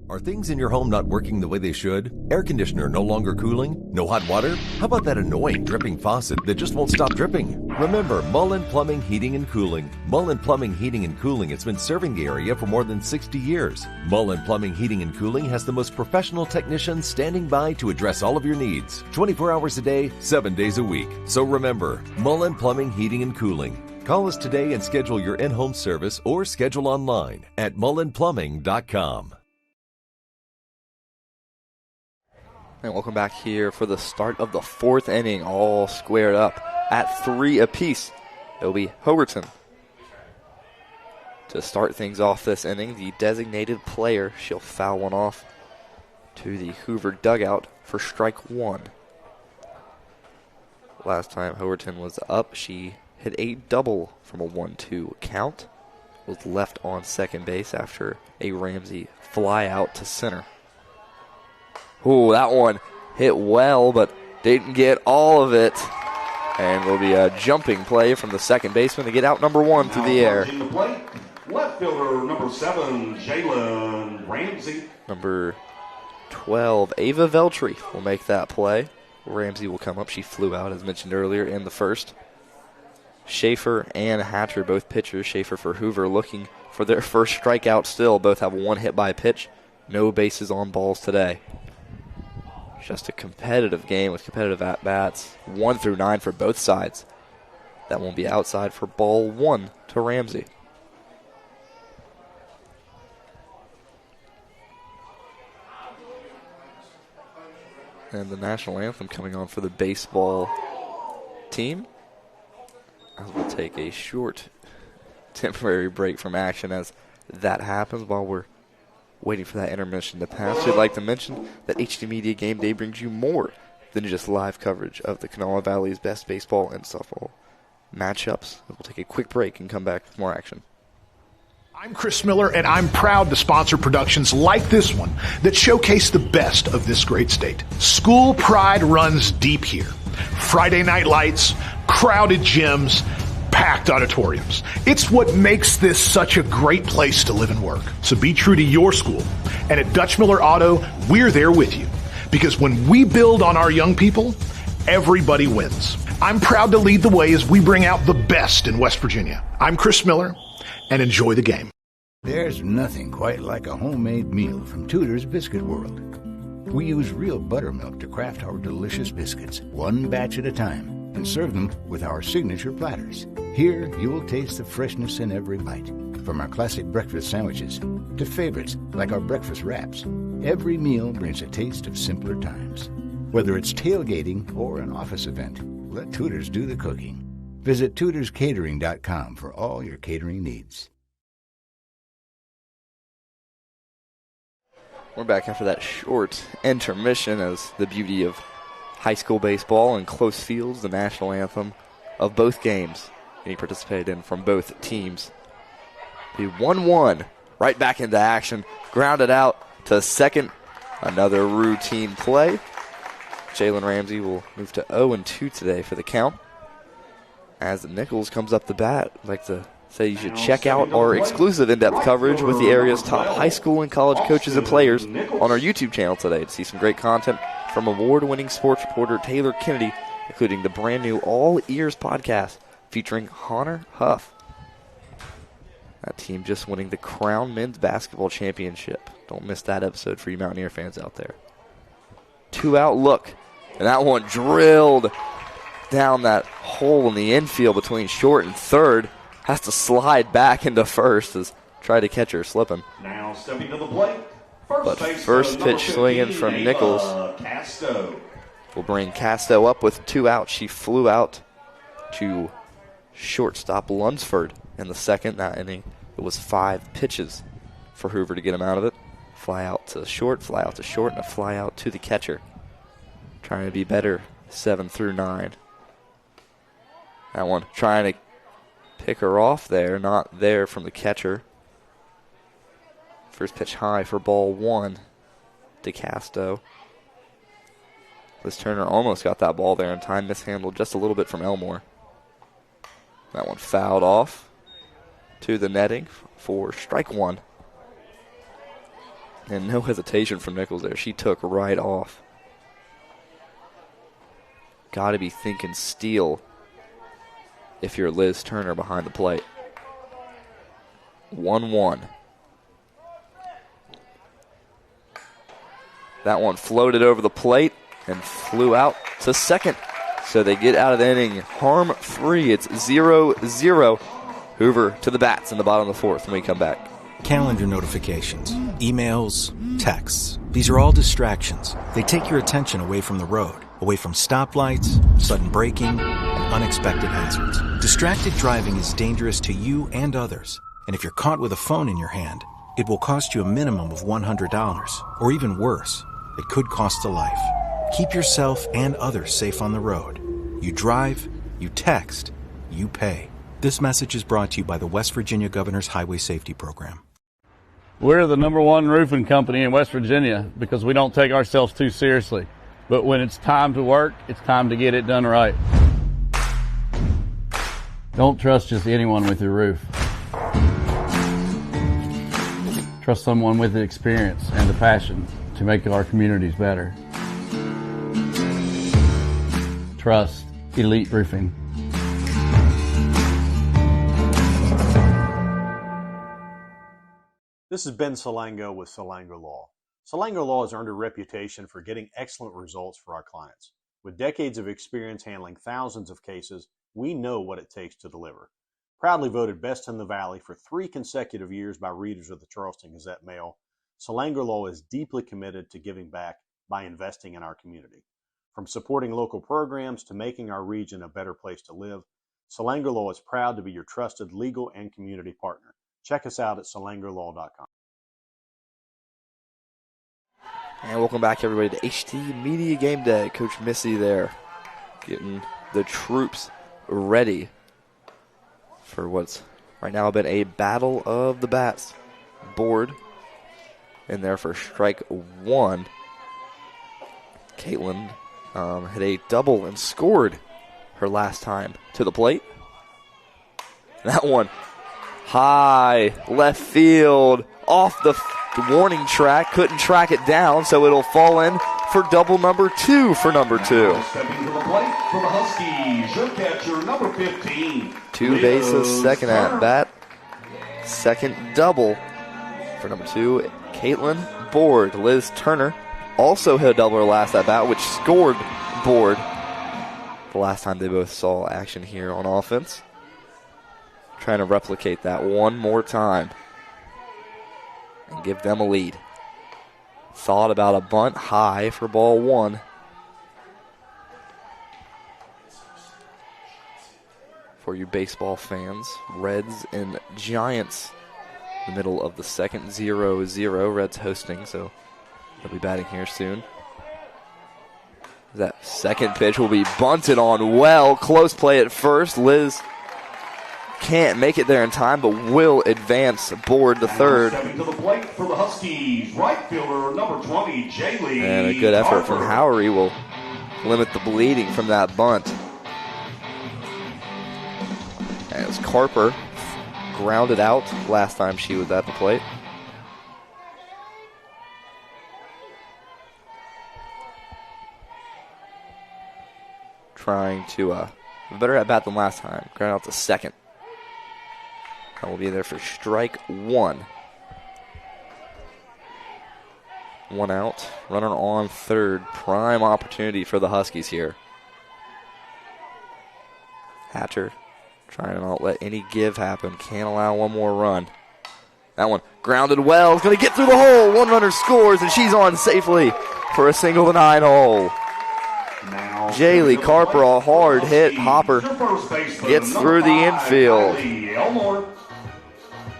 Are things in your home not working the way they should? Air conditioner no longer cooling? No hot water? How about that annoying dripping faucet that just won't stop dripping? Remember Mullen Plumbing, Heating and Cooling. Mullen Plumbing, Heating and Cooling has been serving the area for more than 60 years. Mullen Plumbing, Heating and Cooling has the most professional technicians standing by to address all of your needs. 24 hours a day, 7 days a week. So remember, Mullen Plumbing, Heating and Cooling. Call us today and schedule your in-home service or schedule online at mullenplumbing.com. And welcome back here for the start of the fourth inning, all squared up at 3 apiece. It'll be Hoverton to start things off this inning. The designated player, she'll foul one off to the Hoover dugout for strike one. Last time Hoverton was up, she hit a double from a 1-2 count. Was left on second base after a Ramsey fly out to center. Ooh, that one hit well, but didn't get all of it. And will be a jumping play from the second baseman to get out number one through the air. The plate, left fielder number 7, Jalen Ramsey. Number 12, Ava Veltri will make that play. Ramsey will come up. She flew out, as mentioned earlier, in the first. Schaefer and Hatcher, both pitchers. Schaefer for Hoover looking for their first strikeout still. Both have one hit by pitch. No bases on balls today. Just a competitive game with competitive at-bats. 1 through 9 for both sides. That won't be outside for ball 1 to Ramsey. And the national anthem coming on for the baseball team. We'll take a short temporary break from action as that happens while we're waiting for that intermission to pass. We'd like to mention that HD Media Game Day brings you more than just live coverage of the Kanawha Valley's best baseball and softball matchups. We'll take a quick break and come back with more action. I'm Chris Miller, and I'm proud to sponsor productions like this one that showcase the best of this great state. School pride runs deep here. Friday night lights, crowded gyms, packed auditoriums. It's what makes this such a great place to live and work. So be true to your school. And at Dutch Miller Auto, we're there with you. Because when we build on our young people, everybody wins. I'm proud to lead the way as we bring out the best in West Virginia. I'm Chris Miller, and enjoy the game. There's nothing quite like a homemade meal from Tudor's Biscuit World. We use real buttermilk to craft our delicious biscuits, one batch at a time, and serve them with our signature platters. Here, you will taste the freshness in every bite. From our classic breakfast sandwiches to favorites like our breakfast wraps, every meal brings a taste of simpler times. Whether it's tailgating or an office event, let Tudor's do the cooking. Visit tudorscatering.com for all your catering needs. We're back after that short intermission as the beauty of high school baseball and close fields, the national anthem of both games being participated in from both teams. The 1-1 right back into action, grounded out to second. Another routine play. Jalen Ramsey will move to 0-2 today for the count. As Nichols comes up the bat, I'd like to say you should check out our exclusive in-depth coverage with the area's top high school and college coaches and players on our YouTube channel today to see some great content from award-winning sports reporter Taylor Kennedy, including the brand new All Ears podcast featuring Hunter Huff. That team just winning the Crown Men's Basketball Championship. Don't miss that episode for you Mountaineer fans out there. 2-out look, and that one drilled down that hole in the infield between short and third. Has to slide back into first as try to catch her slipping. Now stepping to the plate. But first pitch swinging from Nichols Casto will bring Casto up with 2 outs. She flew out to shortstop Lunsford in the second. That inning, it was 5 pitches for Hoover to get him out of it. Fly out to short, and a fly out to the catcher. Trying to be better 7 through 9. That one trying to pick her off there, not there from the catcher. First pitch high for ball 1 to Casto. Liz Turner almost got that ball there in time, mishandled just a little bit from Elmore. That one fouled off to the netting for strike 1. And no hesitation from Nichols there. She took right off. Got to be thinking steal if you're Liz Turner behind the plate. 1-1. That one floated over the plate and flew out to second. So they get out of the inning harm-free. It's 0-0. Hoover to the bats in the bottom of the fourth when we come back. Calendar notifications, emails, texts. These are all distractions. They take your attention away from the road, away from stoplights, sudden braking, and unexpected hazards. Distracted driving is dangerous to you and others. And if you're caught with a phone in your hand, it will cost you a minimum of $100, or even worse, it could cost a life. Keep yourself and others safe on the road. You drive, you text, you pay. This message is brought to you by the West Virginia Governor's Highway Safety Program. We're the #1 roofing company in West Virginia because we don't take ourselves too seriously. But when it's time to work, it's time to get it done right. Don't trust just anyone with your roof. Trust someone with the experience and the passion to make our communities better. Trust Elite Roofing. This is Ben Salango with Salango Law. Salango Law has earned a reputation for getting excellent results for our clients. With decades of experience handling thousands of cases, we know what it takes to deliver. Proudly voted Best in the Valley for 3 consecutive years by readers of the Charleston Gazette Mail, Salango Law is deeply committed to giving back by investing in our community. From supporting local programs to making our region a better place to live, Salango Law is proud to be your trusted legal and community partner. Check us out at salangolaw.com. And welcome back, everybody, to HD Media Game Day. Coach Missy there getting the troops ready for what's right now been a battle of the bats. Board in there for strike 1. Caitlin hit a double and scored her last time to the plate. That one high left field off the warning track. Couldn't track it down, so it'll fall in for double number 2 for number 2. Stepping to the plate for the Huskies, your catcher, number 15. 2 bases, second at bat. Second double for number 2, Caitlin Board. Liz Turner also hit a double her last at bat, which scored Board the last time they both saw action here on offense. Trying to replicate that one more time and give them a lead. Thought about a bunt high for ball 1. For you baseball fans, Reds and Giants in the middle of the second, 0-0. Reds hosting, so they'll be batting here soon. That second pitch will be bunted on well. Close play at first. Liz can't make it there in time, but will advance Board to third. Stepping to the plate for the Huskies, right fielder, number 20, Jaylee. And a good effort from Howery will limit the bleeding from that bunt. As Carper grounded out last time she was at the plate. Trying to better at bat than last time. Ground out to second. That will be there for strike 1. 1 out. Runner on third. Prime opportunity for the Huskies here. Hatcher trying to not let any give happen. Can't allow one more run. That one grounded well. It's going to get through the hole. 1 runner scores, and she's on safely for a single to 9 hole. Jaylee Carper, a hard hit. Hopper gets through the infield.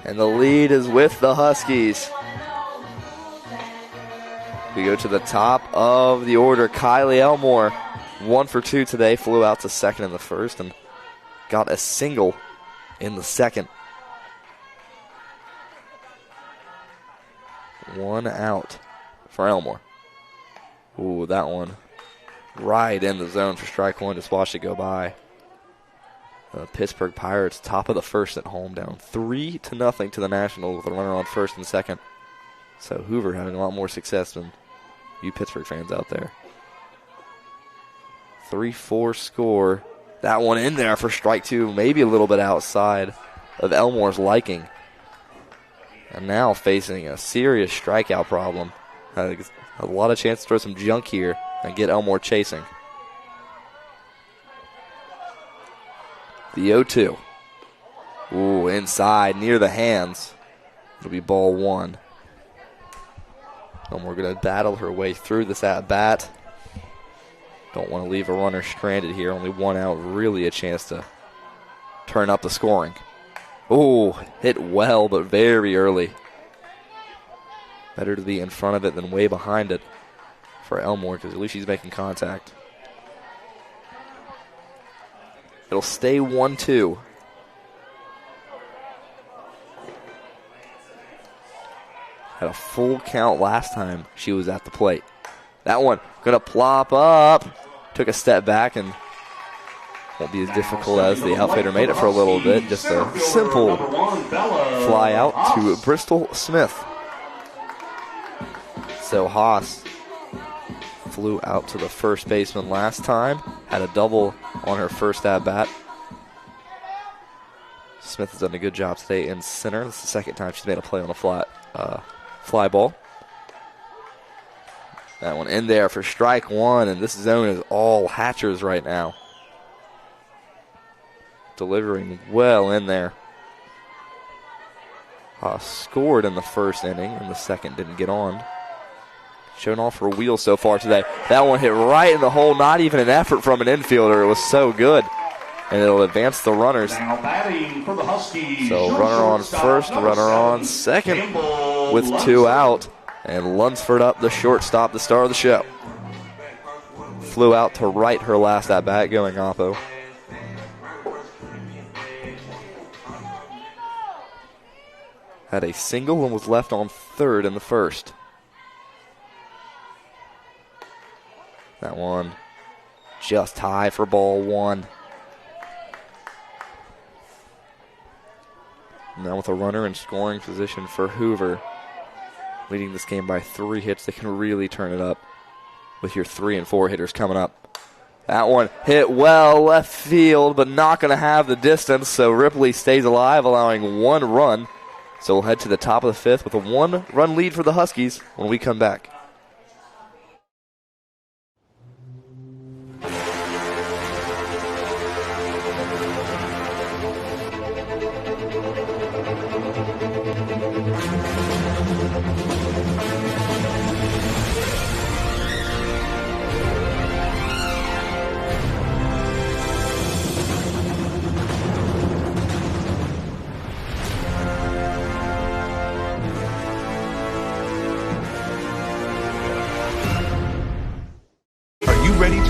And the lead is with the Huskies. We go to the top of the order. Kylie Elmore, 1 for 2 today. Flew out to second in the first and got a single in the second. 1 out for Elmore. Ooh, that one right in the zone for strike 1. Just watched it go by. The Pittsburgh Pirates, top of the first at home, down 3-0 to the Nationals with a runner on first and second. So Hoover having a lot more success than you Pittsburgh fans out there. 3-4 score. That one in there for strike two, maybe a little bit outside of Elmore's liking. And now facing a serious strikeout problem. A lot of chance to throw some junk here and get Elmore chasing. The 0-2. Ooh, inside, near the hands. It'll be ball one. Elmore going to battle her way through this at-bat. Don't want to leave a runner stranded here. Only one out, really a chance to turn up the scoring. Ooh, hit well, but very early. Better to be in front of it than way behind it for Elmore, because at least she's making contact. It'll stay 1-2. Had a full count last time she was at the plate. That one going to plop up. Took a step back and won't be as difficult as the outfielder made it for a little bit. Just a simple fly out to Bristol Smith. So Haas flew out to the first baseman last time. Had a double on her first at-bat. Smith has done a good job today in center. This is the second time she's made a play on a fly ball. That one in there for strike one, and this zone is all Hatchers right now. Delivering well in there. Haas scored in the first inning, and the second didn't get on. Shown off her wheel so far today. That one hit right in the hole, not even an effort from an infielder. It was so good. And it'll advance the runners. Now batting for the Huskies. So runner on first, runner on second with two out. And Lunsford up, the shortstop, the star of the show. Flew out to right her last at-bat, going oppo. Had a single and was left on third in the first. That one just high for ball one. Now with a runner in scoring position for Hoover. Leading this game by 3 hits. They can really turn it up with your 3 and 4 hitters coming up. That one hit well left field, but not going to have the distance, so Ripley stays alive, allowing 1 run. So we'll head to the top of the 5th with a 1-run lead for the Huskies when we come back.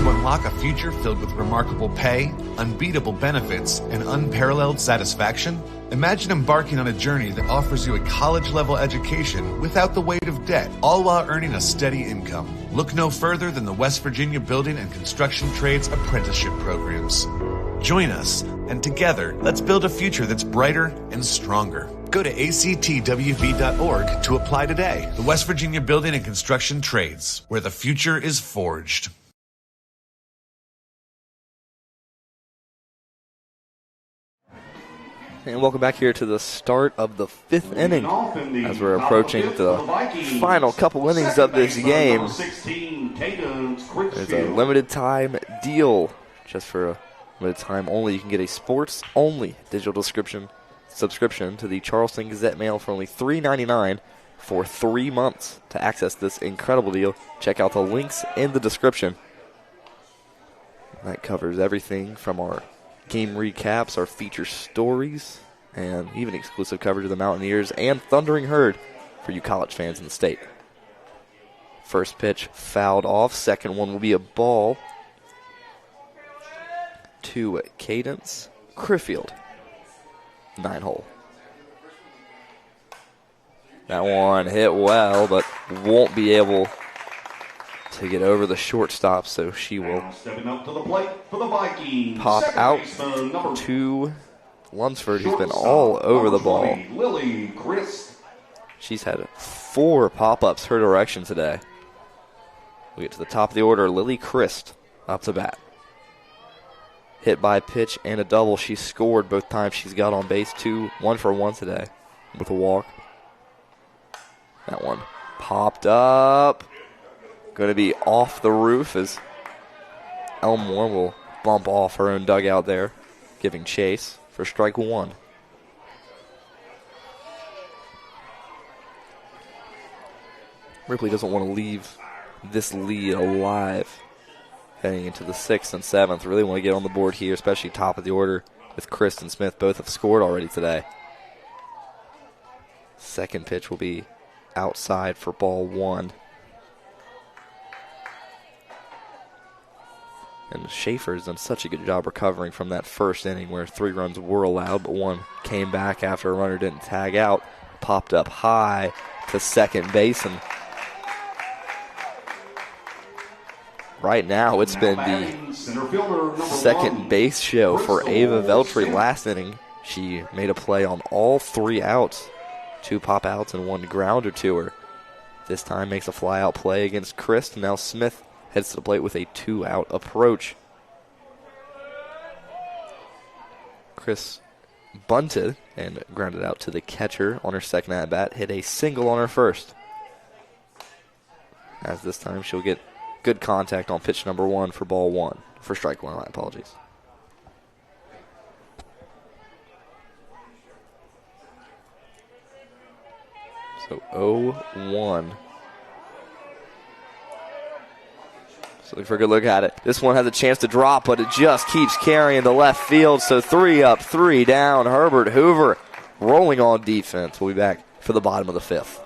Unlock a future filled with remarkable pay, unbeatable benefits, and unparalleled satisfaction? Imagine embarking on a journey that offers you a college-level education without the weight of debt, all while earning a steady income. Look no further than the West Virginia Building and Construction Trades Apprenticeship Programs. Join us, and together, let's build a future that's brighter and stronger. Go to actwv.org to apply today. The West Virginia Building and Construction Trades, where the future is forged. And welcome back here to the start of the 5th inning as we're approaching the final couple innings of this game. It's a limited time deal. Just for a limited time only, you can get a sports-only digital subscription to the Charleston Gazette Mail for only $3.99 for 3 months. To access this incredible deal, check out the links in the description. That covers everything from our game recaps, our feature stories, and even exclusive coverage of the Mountaineers and Thundering Herd for you college fans in the state. First pitch fouled off. Second one will be a ball to Cadence Criffield. 9-hole. That one hit well, but won't be able to get over the shortstop, so she will up to the plate for the Vikings. Pop out to Lunsford, who's been all over the ball. Lily Chris. She's had 4 pop-ups her direction today. We get to the top of the order. Lily Christ up to bat. Hit by pitch and a double. She scored both times she's got on base. 1 for 1 today with a walk. That one popped up. Going to be off the roof as Elmore will bump off her own dugout there, giving chase for strike 1. Ripley doesn't want to leave this lead alive heading into the 6th and 7th. Really want to get on the board here, especially top of the order with Chris and Smith. Both have scored already today. Second pitch will be outside for ball 1. And Schaefer has done such a good job recovering from that first inning where 3 runs were allowed, but 1 came back after a runner didn't tag out. Popped up high to second base, and right now it's been the second base show for Ava Veltri last inning. She made a play on all 3 outs. 2 pop outs and 1 grounder to her. This time makes a fly out play against Chris. And now Smith heads to the plate with a 2-out approach. Chris bunted and grounded out to the catcher on her second at bat. Hit a single on her first. As this time she'll get good contact on pitch number 1 for ball 1. For strike 1, my apologies. So 0-1. So looking for a good look at it. This one has a chance to drop, but it just keeps carrying to left field. So 3 up, 3 down. Herbert Hoover rolling on defense. We'll be back for the bottom of the 5th.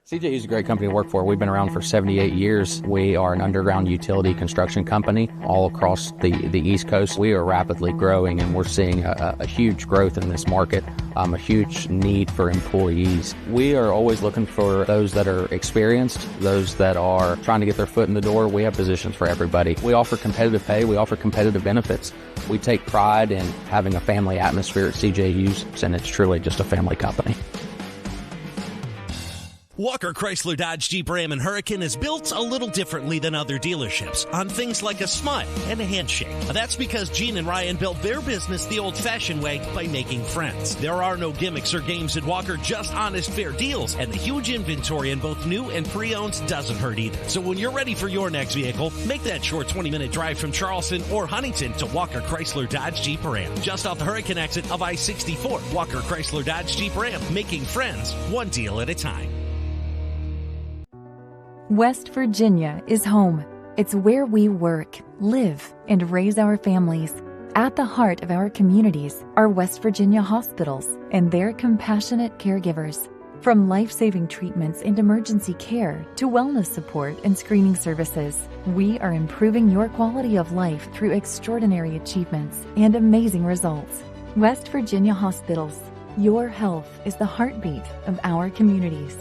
CJU is a great company to work for. We've been around for 78 years. We are an underground utility construction company all across the East Coast. We are rapidly growing, and we're seeing a huge growth in this market, a huge need for employees. We are always looking for those that are experienced, those that are trying to get their foot in the door. We have positions for everybody. We offer competitive pay. We offer competitive benefits. We take pride in having a family atmosphere at CJU's, and it's truly just a family company. Walker Chrysler Dodge Jeep Ram and Hurricane is built a little differently than other dealerships on things like a smile and a handshake. That's because Gene and Ryan built their business the old-fashioned way by making friends. There are no gimmicks or games at Walker, just honest, fair deals, and the huge inventory in both new and pre-owned doesn't hurt either. So when you're ready for your next vehicle, make that short 20-minute drive from Charleston or Huntington to Walker Chrysler Dodge Jeep Ram. Just off the Hurricane exit of I-64, Walker Chrysler Dodge Jeep Ram, making friends one deal at a time. West Virginia is home. It's where we work, live, and raise our families. At the heart of our communities are West Virginia hospitals and their compassionate caregivers. From life-saving treatments and emergency care to wellness support and screening services, we are improving your quality of life through extraordinary achievements and amazing results. West Virginia Hospitals. Your health is the heartbeat of our communities.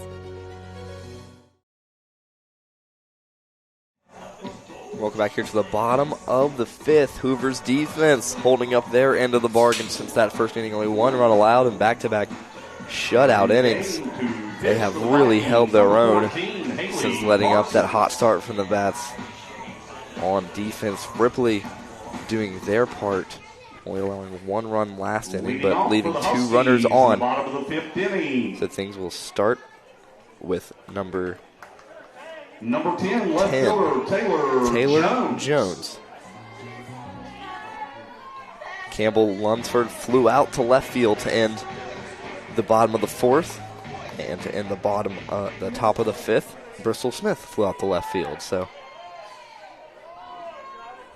Welcome back here to the bottom of the 5th. Hoover's defense holding up their end of the bargain since that first inning. Only 1 run allowed in back-to-back shutout innings. They have really held their own since letting up that hot start from the bats. On defense, Ripley doing their part, only allowing 1 run last inning, but leaving 2 runners on. So things will start with number 10, left fielder Taylor Jones. Campbell Lunsford flew out to left field to end the bottom of the 4th, and to end the top of the 5th, Bristol Smith flew out to left field. So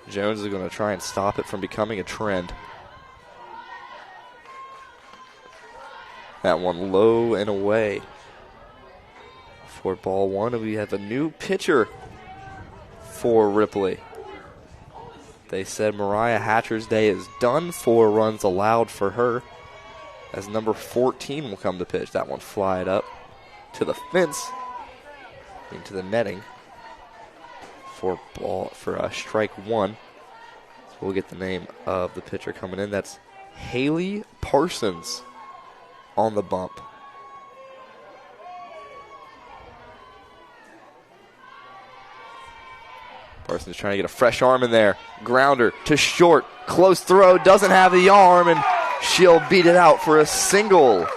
Jones is going to try and stop it from becoming a trend. That one low and away. For ball 1, we have a new pitcher for Ripley. They said Mariah Hatcher's day is done. 4 runs allowed for her, as number 14 will come to pitch. That one flied up to the fence, into the netting for strike 1. So we'll get the name of the pitcher coming in. That's Haley Parsons on the bump. Parsons trying to get a fresh arm in there. Grounder to short. Close throw. Doesn't have the arm, and she'll beat it out for a single.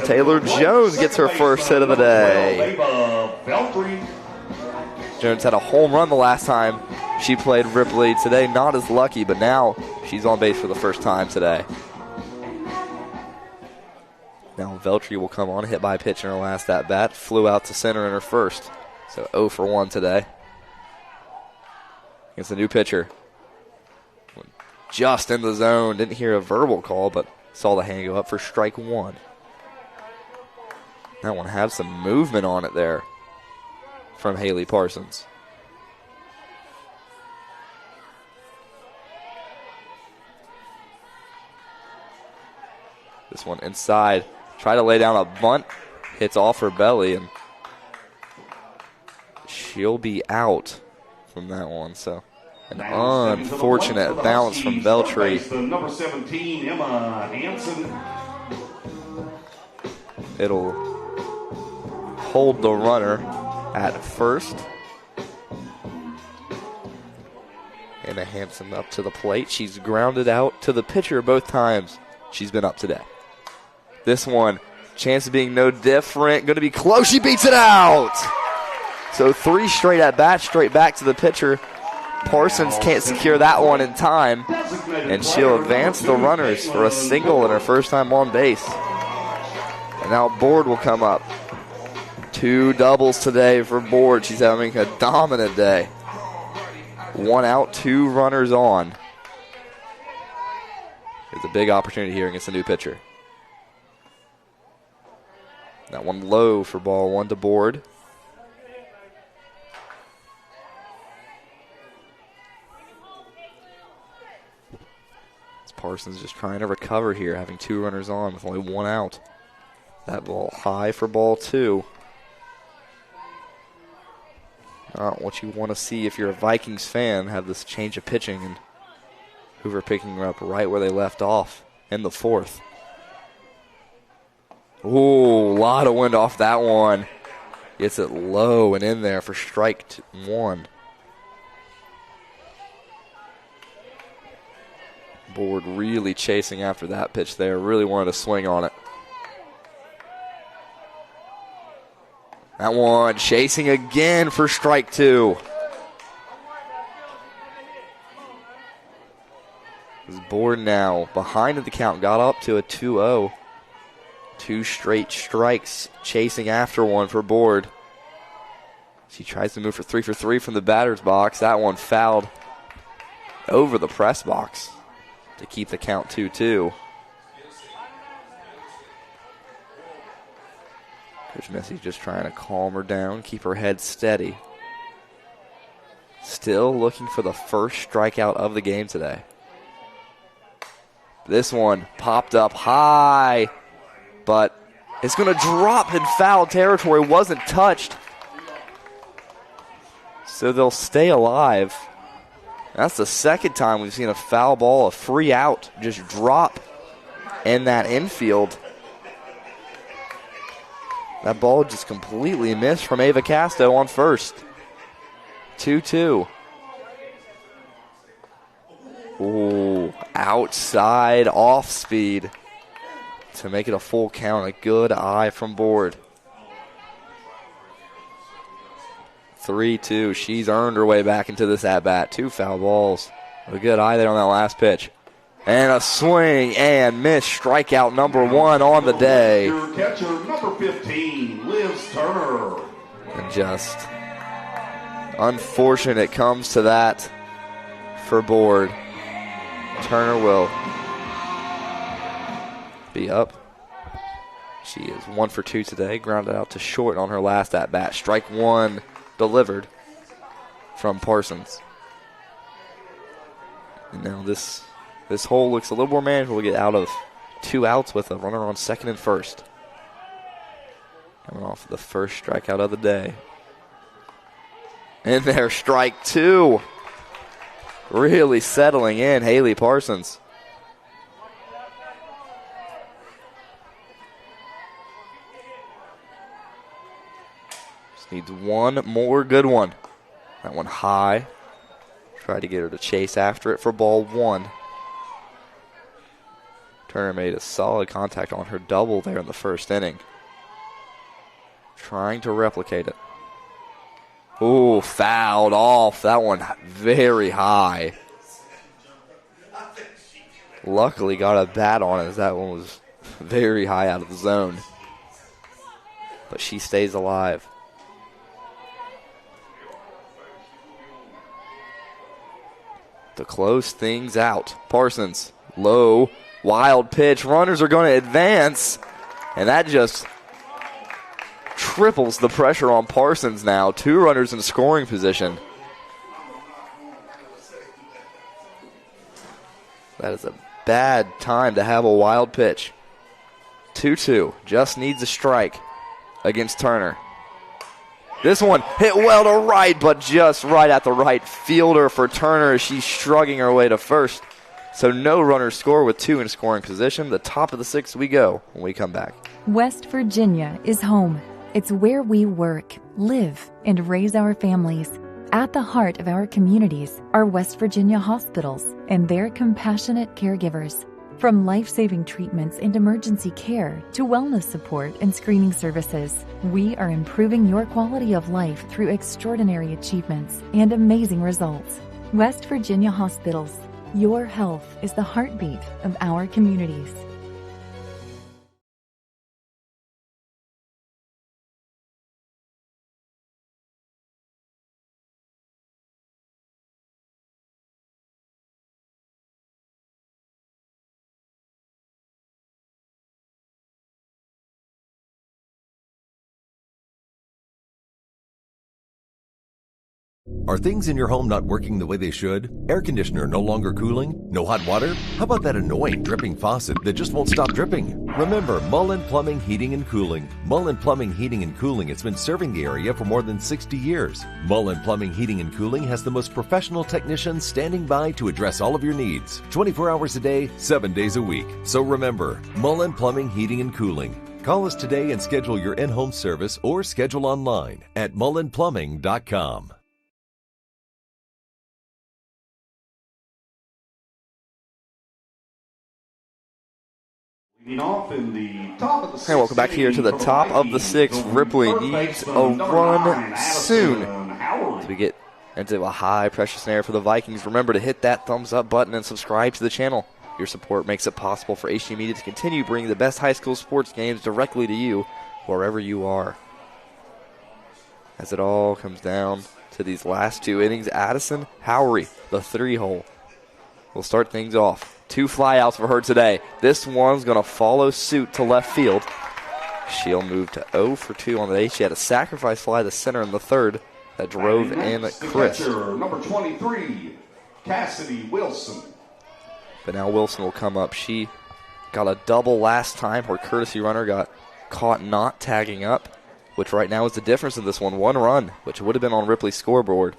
Taylor Jones gets her first hit of the day. Jones had a home run the last time she played Ripley. Today, not as lucky, but now she's on base for the first time today. Now Veltri will come on, hit by a pitch in her last at-bat. Flew out to center in her first. So 0 for 1 today. Against the new pitcher. Just in the zone. Didn't hear a verbal call, but saw the hand go up for strike 1. That one had some movement on it there from Haley Parsons. This one inside. Try to lay down a bunt. Hits off her belly, and she'll be out from that one. So an unfortunate bounce from Veltri. Number 17, Emma Hansen. It'll hold the runner at first. Emma Hansen up to the plate. She's grounded out to the pitcher both times she's been up today. This one, chance of being no different. Going to be close. She beats it out. So 3 straight at bat, straight back to the pitcher. Parsons can't secure that one in time, and she'll advance the runners for a single in her first time on base. And now Board will come up. 2 doubles today for Board. She's having a dominant day. 1 out, 2 runners on. It's a big opportunity here against the new pitcher. That one low for ball 1 to Board. Parsons just trying to recover here, having 2 runners on with only 1 out. That ball high for ball 2. Not what you want to see if you're a Vikings fan, have this change of pitching, and Hoover picking her up right where they left off in the 4th. Ooh, a lot of wind off that one. Gets it low and in there for strike 1. Board really chasing after that pitch there. Really wanted to swing on it. That one chasing again for strike 2. This Board now behind at the count. Got up to a 2-0. 2 straight strikes chasing after one for Board. She tries to move for 3 from the batter's box. That one fouled over the press box to keep the count 2-2. Coach Messy just trying to calm her down, keep her head steady. Still looking for the first strikeout of the game today. This one popped up high, but it's going to drop in foul territory. Wasn't touched. So they'll stay alive. That's the second time we've seen a foul ball, a free out, just drop in that infield. That ball just completely missed from Ava Casto on first. 2-2. Ooh, outside off speed to make it a full count. A good eye from Board. 3-2. She's earned her way back into this at-bat. 2 foul balls. A good eye there on that last pitch. And a swing and miss. Strikeout number 1 on the day. Your catcher, number 15, Liz Turner. And just unfortunate comes to that for Board. Turner will be up. She is 1 for 2 today. Grounded out to short on her last at-bat. Strike 1 delivered from Parsons. And now this hole looks a little more manageable to get out of 2 outs with a runner on second and first. Coming off the first strikeout of the day. And there, strike 2. Really settling in, Haley Parsons. Just needs one more good one. That one high. Tried to get her to chase after it for ball 1. Turner made a solid contact on her double there in the first inning. Trying to replicate it. Ooh, fouled off. That one very high. Luckily got a bat on it as that one was very high out of the zone. But she stays alive. To close things out, Parsons, low, wild pitch. Runners are going to advance, and that just triples the pressure on Parsons now. 2 runners in scoring position. That is a bad time to have a wild pitch. 2-2, just needs a strike against Turner. This one hit well to right, but just right at the right fielder for Turner as she's shrugging her way to first. So no runners score with 2 in scoring position. The top of the 6th we go when we come back. West Virginia is home. It's where we work, live, and raise our families. At the heart of our communities are West Virginia hospitals and their compassionate caregivers. From life-saving treatments and emergency care to wellness support and screening services, we are improving your quality of life through extraordinary achievements and amazing results. West Virginia Hospitals. Your health is the heartbeat of our communities. Are things in your home not working the way they should? Air conditioner no longer cooling? No hot water? How about that annoying dripping faucet that just won't stop dripping? Remember Mullen Plumbing, Heating and Cooling. Mullen Plumbing, Heating and Cooling has been serving the area for more than 60 years. Mullen Plumbing, Heating and Cooling has the most professional technicians standing by to address all of your needs. 24 hours a day, 7 days a week. So remember, Mullen Plumbing, Heating and Cooling. Call us today and schedule your in-home service or schedule online at mullenplumbing.com. Off in the top of the 6th. Hey, welcome back here to the top of the 6th. Ripley needs a run soon as we get into a high-pressure snare for the Vikings. Remember to hit that thumbs-up button and subscribe to the channel. Your support makes it possible for HD Media to continue bringing the best high school sports games directly to you wherever you are. As it all comes down to these last 2 innings, Addison Howery, the 3-hole, will start things off. 2 flyouts for her today. This one's going to follow suit to left field. She'll move to 0 for 2 on the day. She had a sacrifice fly to center in the 3rd that drove in Chris. Number 23, Cassidy Wilson. But now Wilson will come up. She got a double last time. Her courtesy runner got caught not tagging up, which right now is the difference in this one. 1 run, which would have been on Ripley's scoreboard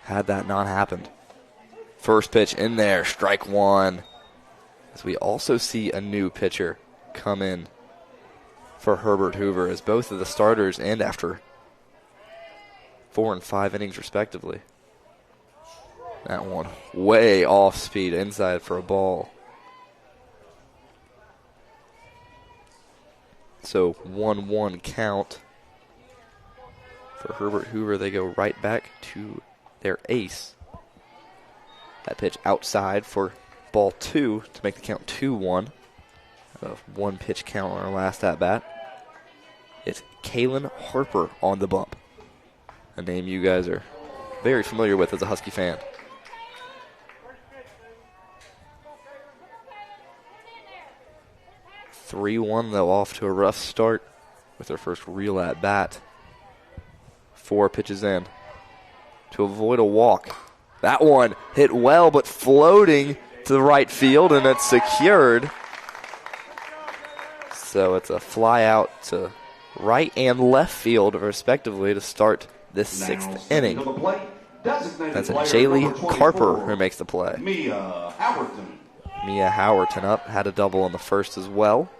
had that not happened. First pitch in there, strike 1. As we also see a new pitcher come in for Herbert Hoover as both of the starters end after 4 and 5 innings respectively. That one way off speed inside for a ball. So 1-1 count for Herbert Hoover. They go right back to their ace. That pitch outside for ball 2 to make the count 2-1. A 1-pitch count on our last at-bat. It's Kaylin Harper on the bump. A name you guys are very familiar with as a Husky fan. (3-1) though, off to a rough start with their first real at-bat. 4 pitches in to avoid a walk. That one hit well, but floating to the right field, and it's secured. So it's a fly out to right and left field, respectively, to start this 6th inning. That's Jaylee Carper who makes the play. Mia Howerton up, had a double in the first as well.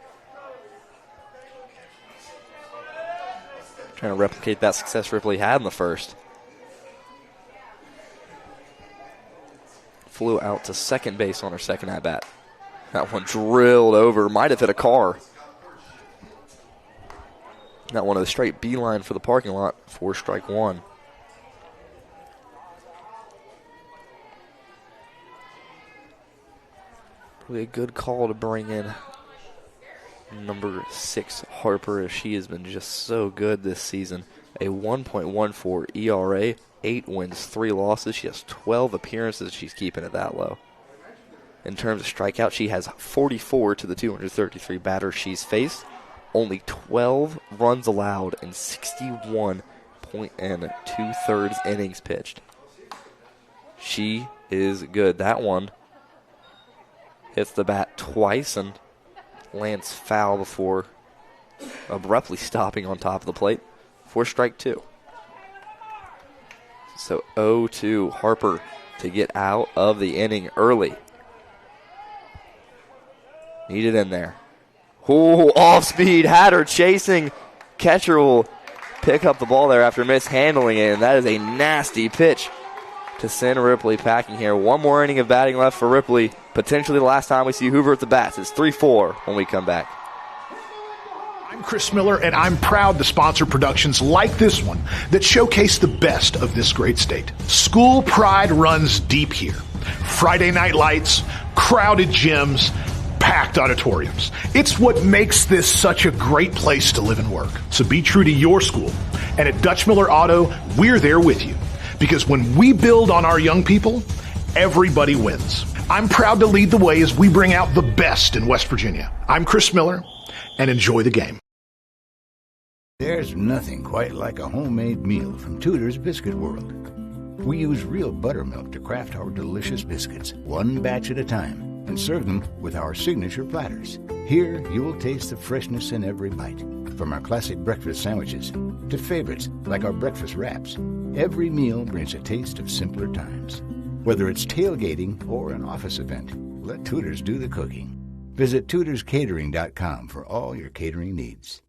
Trying to replicate that success Ripley had in the first. flew out to second base on her second at-bat. That one drilled over, might have hit a car. That one of the straight beeline for the parking lot for strike one. Probably a good call to bring in number 6, Harper, as she has been just so good this season. A 1.14 ERA, 8 wins, 3 losses. She has 12 appearances. She's keeping it that low. In terms of strikeouts, she has 44 to the 233 batters she's faced. Only 12 runs allowed in 61 and 2/3 innings pitched. She is good. That one hits the bat twice and lands foul before abruptly stopping on top of the plate for strike 2. So 0-2 Harper to get out of the inning early. Need it in there. Ooh, off speed, had her chasing. Catcher will pick up the ball there after mishandling it, and that is a nasty pitch to send Ripley packing here. One more inning of batting left for Ripley. Potentially the last time we see Hoover at the bats. It's 3-4 when we come back. I'm Chris Miller, and I'm proud to sponsor productions like this one that showcase the best of this great state. School pride runs deep here. Friday night lights, crowded gyms, packed auditoriums. It's what makes this such a great place to live and work. So be true to your school. And at Dutch Miller Auto, we're there with you. Because when we build on our young people, everybody wins. I'm proud to lead the way as we bring out the best in West Virginia. I'm Chris Miller, and enjoy the game. There's nothing quite like a homemade meal from Tudor's Biscuit World. We use real buttermilk to craft our delicious biscuits, one batch at a time, and serve them with our signature platters. Here, you will taste the freshness in every bite. From our classic breakfast sandwiches to favorites like our breakfast wraps, every meal brings a taste of simpler times. Whether it's tailgating or an office event, let Tudor's do the cooking. Visit tudorscatering.com for all your catering needs.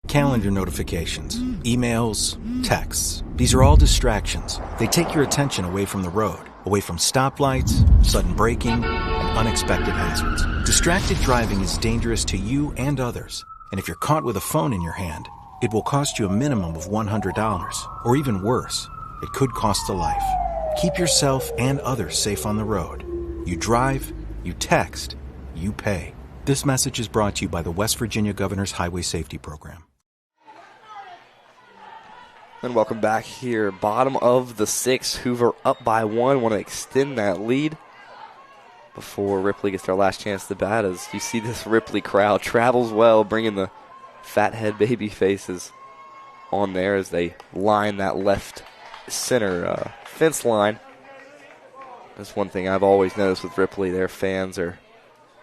Calendar notifications, emails, texts. These are all distractions. They take your attention away from the road, away from stoplights, sudden braking, and unexpected hazards. Distracted driving is dangerous to you and others. And if you're caught with a phone in your hand, it will cost you a minimum of $100. Or even worse, it could cost a life. Keep yourself and others safe on the road. You drive, you text, you pay. This message is brought to you by the West Virginia Governor's Highway Safety Program. And welcome back here. Bottom of the 6th. Hoover up by 1. Want to extend that lead before Ripley gets their last chance to bat. As you see this Ripley crowd travels well, bringing the fathead baby faces on there as they line that left center fence line. That's one thing I've always noticed with Ripley. Their fans are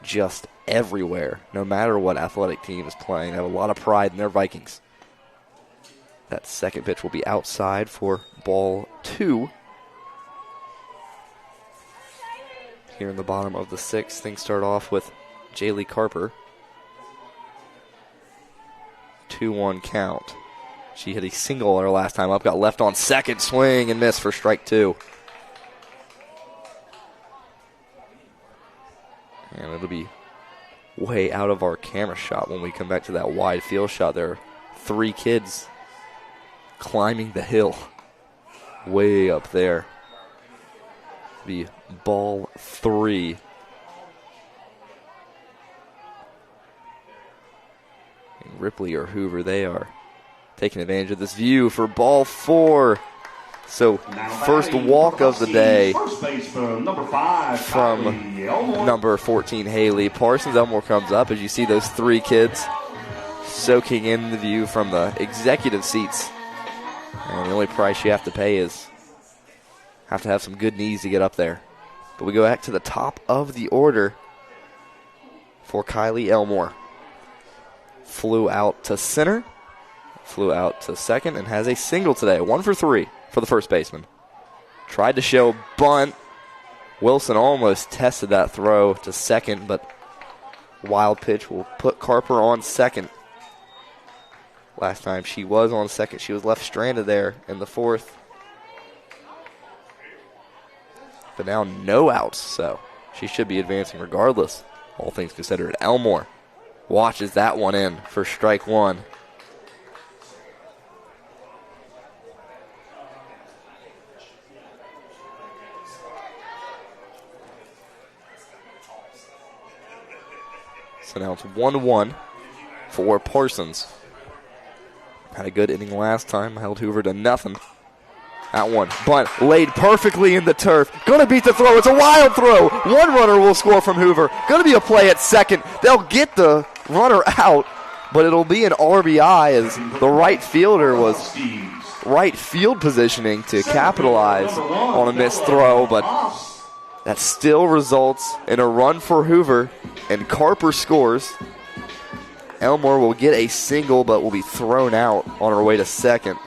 just everywhere, no matter what athletic team is playing. They have a lot of pride in their Vikings. That second pitch will be outside for ball 2. Here in the bottom of the 6th, things start off with Jaylee Carper. 2-1 count. She hit a single her last time up, got left on second, swing and miss for strike 2. And it'll be way out of our camera shot when we come back to that wide field shot. There are 3 kids climbing the hill way up there. Be ball 3. And Ripley or Hoover, they are taking advantage of this view for ball 4. So first walk of the day from number 14, Haley Parsons. Elmore comes up as you see those 3 kids soaking in the view from the executive seats. And the only price you have to pay is have to have some good knees to get up there. But we go back to the top of the order for Kylie Elmore. Flew out to center, flew out to second, and has a single today. 1 for 3 for the first baseman. Tried to show bunt. Wilson almost tested that throw to second, but wild pitch will put Carper on second. Last time she was on second, she was left stranded there in the 4th. But now no outs, so she should be advancing regardless. All things considered, Elmore watches that one in for strike one. So now it's 1-1 for Parsons. Had a good inning last time, held Hoover to nothing. That one, bunt laid perfectly in the turf. Gonna beat the throw. It's a wild throw. One runner will score from Hoover. Gonna be a play at second. They'll get the runner out, but it'll be an RBI as the right fielder was right field positioning to capitalize on a missed throw, but that still results in a run for Hoover, and Carper scores. Elmore will get a single, but will be thrown out on her way to second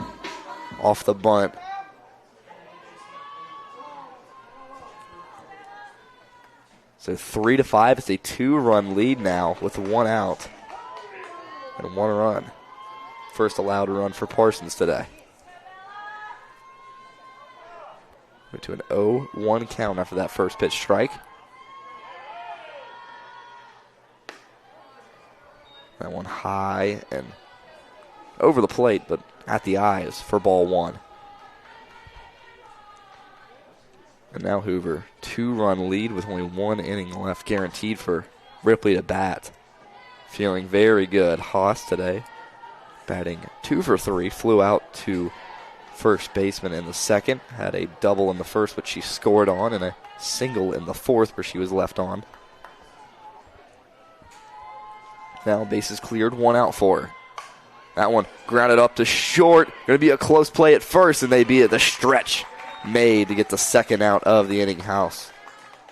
off the bunt. So 3-5, it's a 2-run lead now with 1 out and 1 run. First allowed run for Parsons today. Went to an 0-1 count after that first pitch strike. That one high and over the plate, but at the eyes for ball 1. And now Hoover, 2-run lead with only 1 inning left, guaranteed for Ripley to bat. Feeling very good. Haas today, batting 2 for 3, flew out to first baseman in the second, had a double in the first, which she scored on, and a single in the fourth, where she was left on. Now bases cleared, 1 out for her. That one grounded up to short. Going to be a close play at first, and they beat it. The stretch made to get the second out of the inning house.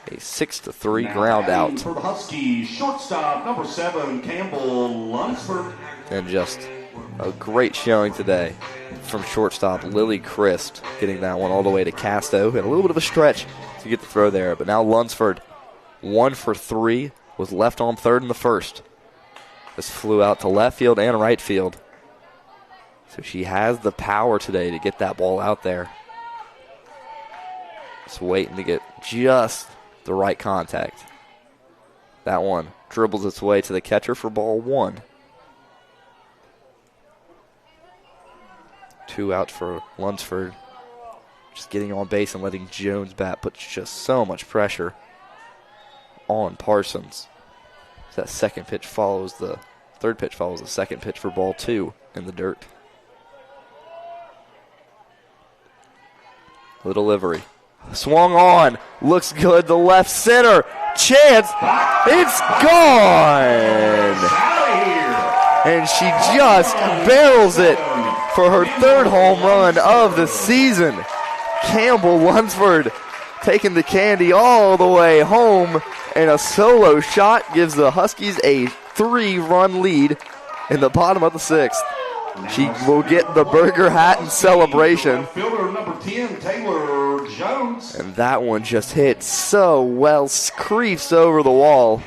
A 6-3 ground out. For the Huskies, shortstop number 7, Campbell Lunsford. And just a great showing today from shortstop Lily Christ, getting that one all the way to Casto. Had a little bit of a stretch to get the throw there, but now Lunsford, 1 for 3, was left on third in the first. This flew out to left field and right field. So she has the power today to get that ball out there. Just waiting to get just the right contact. That one dribbles its way to the catcher for ball 1. 2 outs for Lunsford. Just getting on base and letting Jones bat put just so much pressure on Parsons. So that second pitch follows the third pitch follows the second pitch for ball 2 in the dirt. The delivery. Swung on. Looks good to left center. Chance. It's gone. And she just barrels it for her 3rd home run of the season. Campbell Lunsford taking the candy all the way home, and a solo shot gives the Huskies a 3-run lead in the bottom of the 6th. She will get the burger hat in celebration. Fielder number 10, Taylor Jones. And that one just hit so well, creeps over the wall.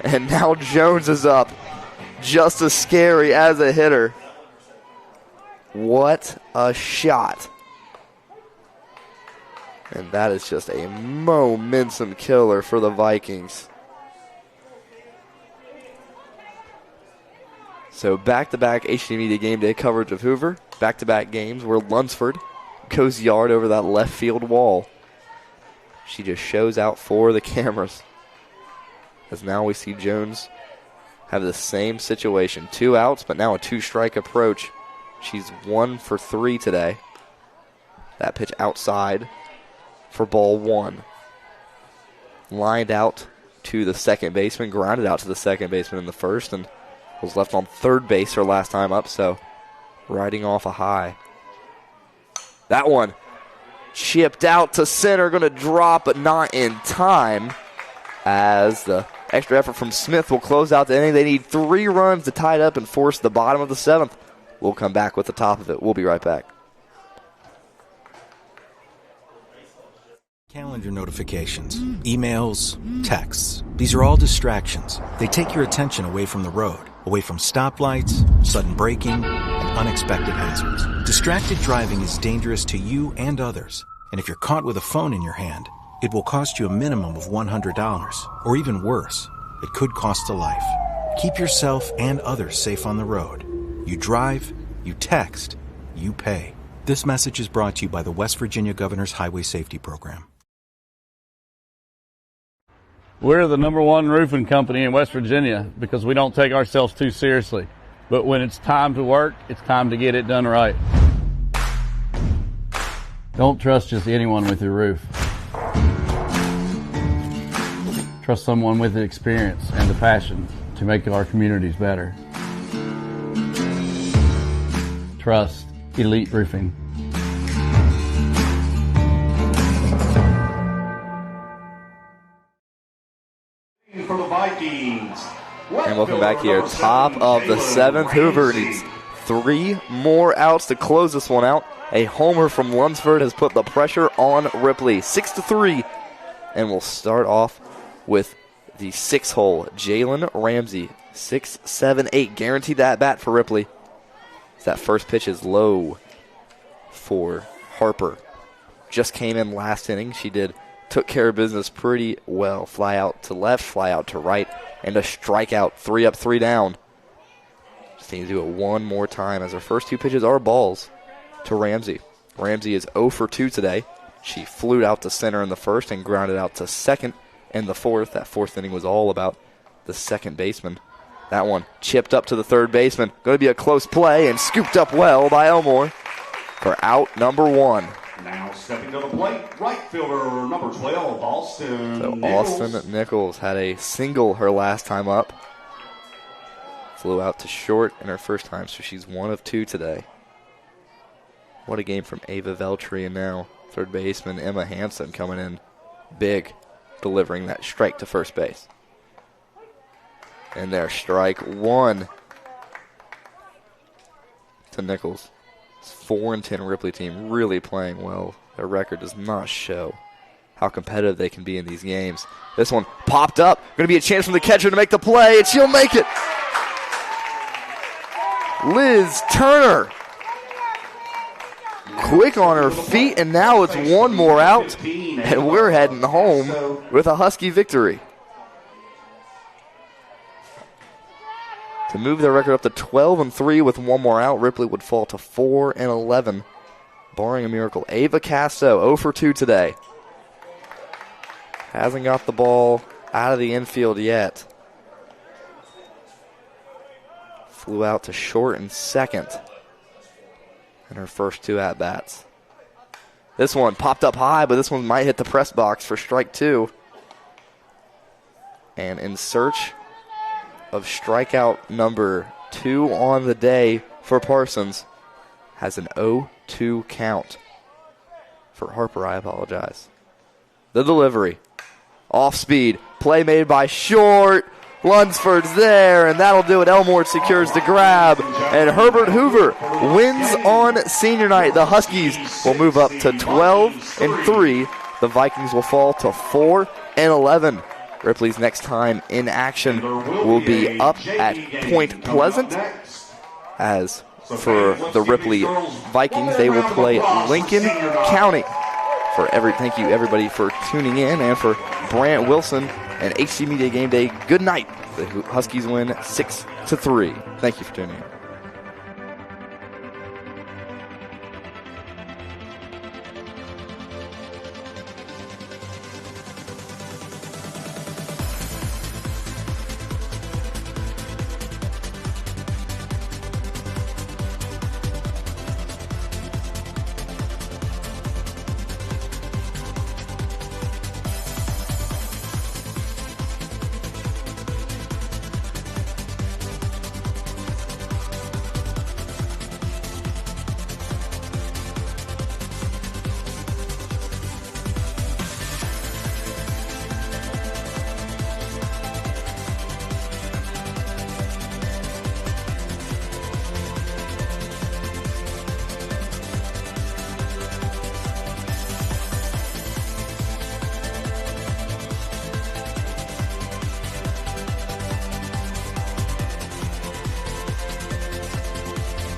And now Jones is up. Just as scary as a hitter. What a shot. And that is just a momentum killer for the Vikings. So back-to-back HD Media Game Day coverage of Hoover. Back-to-back games where Lunsford goes yard over that left field wall. She just shows out for the cameras. As now we see Jones have the same situation. 2 outs, but now a 2-strike approach. She's 1 for 3 today. That pitch outside for ball 1. Lined out to the second baseman, grounded out to the second baseman in the first, and was left on third base her last time up, so riding off a high. That one chipped out to center, going to drop, but not in time, as the extra effort from Smith will close out the inning. They need 3 runs to tie it up and force the bottom of the 7th. We'll come back with the top of it. We'll be right back. Calendar notifications, emails, texts. These are all distractions. They take your attention away from the road, away from stoplights, sudden braking, and unexpected hazards. Distracted driving is dangerous to you and others. And if you're caught with a phone in your hand, it will cost you a minimum of $100, or even worse, it could cost a life. Keep yourself and others safe on the road. You drive, you text, you pay. This message is brought to you by the West Virginia Governor's Highway Safety Program. We're the #1 roofing company in West Virginia because we don't take ourselves too seriously. But when it's time to work, it's time to get it done right. Don't trust just anyone with your roof. Trust someone with the experience and the passion to make our communities better. Trust Elite Roofing. For the Vikings. And welcome back here. Top of the 7th. Hoover needs 3 more outs to close this one out. A homer from Lunsford has put the pressure on Ripley. 6-3. And we'll start off with the 6-hole. Jalen Ramsey. 6, 7, 8. Guaranteed that bat for Ripley. That first pitch is low for Harper. Just came in last inning. She took care of business pretty well. Fly out to left, fly out to right, and a strikeout. 3 up, 3 down. Just need to do it one more time as her first 2 pitches are balls to Ramsey. Ramsey is 0 for 2 today. She flew out to center in the first and grounded out to second in the fourth. That fourth inning was all about the second baseman. That one chipped up to the third baseman. Going to be a close play and scooped up well by Elmore for out number 1. Now stepping to the plate, right fielder number 12, Austin So Nichols. Austin Nichols had a single her last time up. Flew out to short in her first time, so she's 1 of 2 today. What a game from Ava Veltri, and now third baseman Emma Hansen coming in big, delivering that strike to first base. And there, strike 1 to Nichols. It's 4-10 Ripley team, really playing well. Their record does not show how competitive they can be in these games. This one popped up. Going to be a chance from the catcher to make the play, and she'll make it. Liz Turner. Quick on her feet, and now it's 1 more out, and we're heading home with a Husky victory. To move their record up to 12-3 with 1 more out, Ripley would fall to 4-11, barring a miracle. Ava Casto, 0 for 2 today. Hasn't got the ball out of the infield yet. Flew out to short and second in her first 2 at-bats. This one popped up high, but this one might hit the press box for strike 2. And in search of strikeout number 2 on the day for Parsons, has an 0-2 count. For Harper, I apologize. The delivery. Off speed. Play made by Short. Lunsford's there, and that'll do it. Elmore secures the grab, and Herbert Hoover wins on senior night. The Huskies will move up to 12-3. The Vikings will fall to 4-11. Ripley's next time in action will be up at Point Pleasant. As for the Ripley Vikings, they will play Lincoln County. Thank you everybody for tuning in, and for Brant Wilson and HC Media Game Day, good night. The Huskies win 6-3. Thank you for tuning in.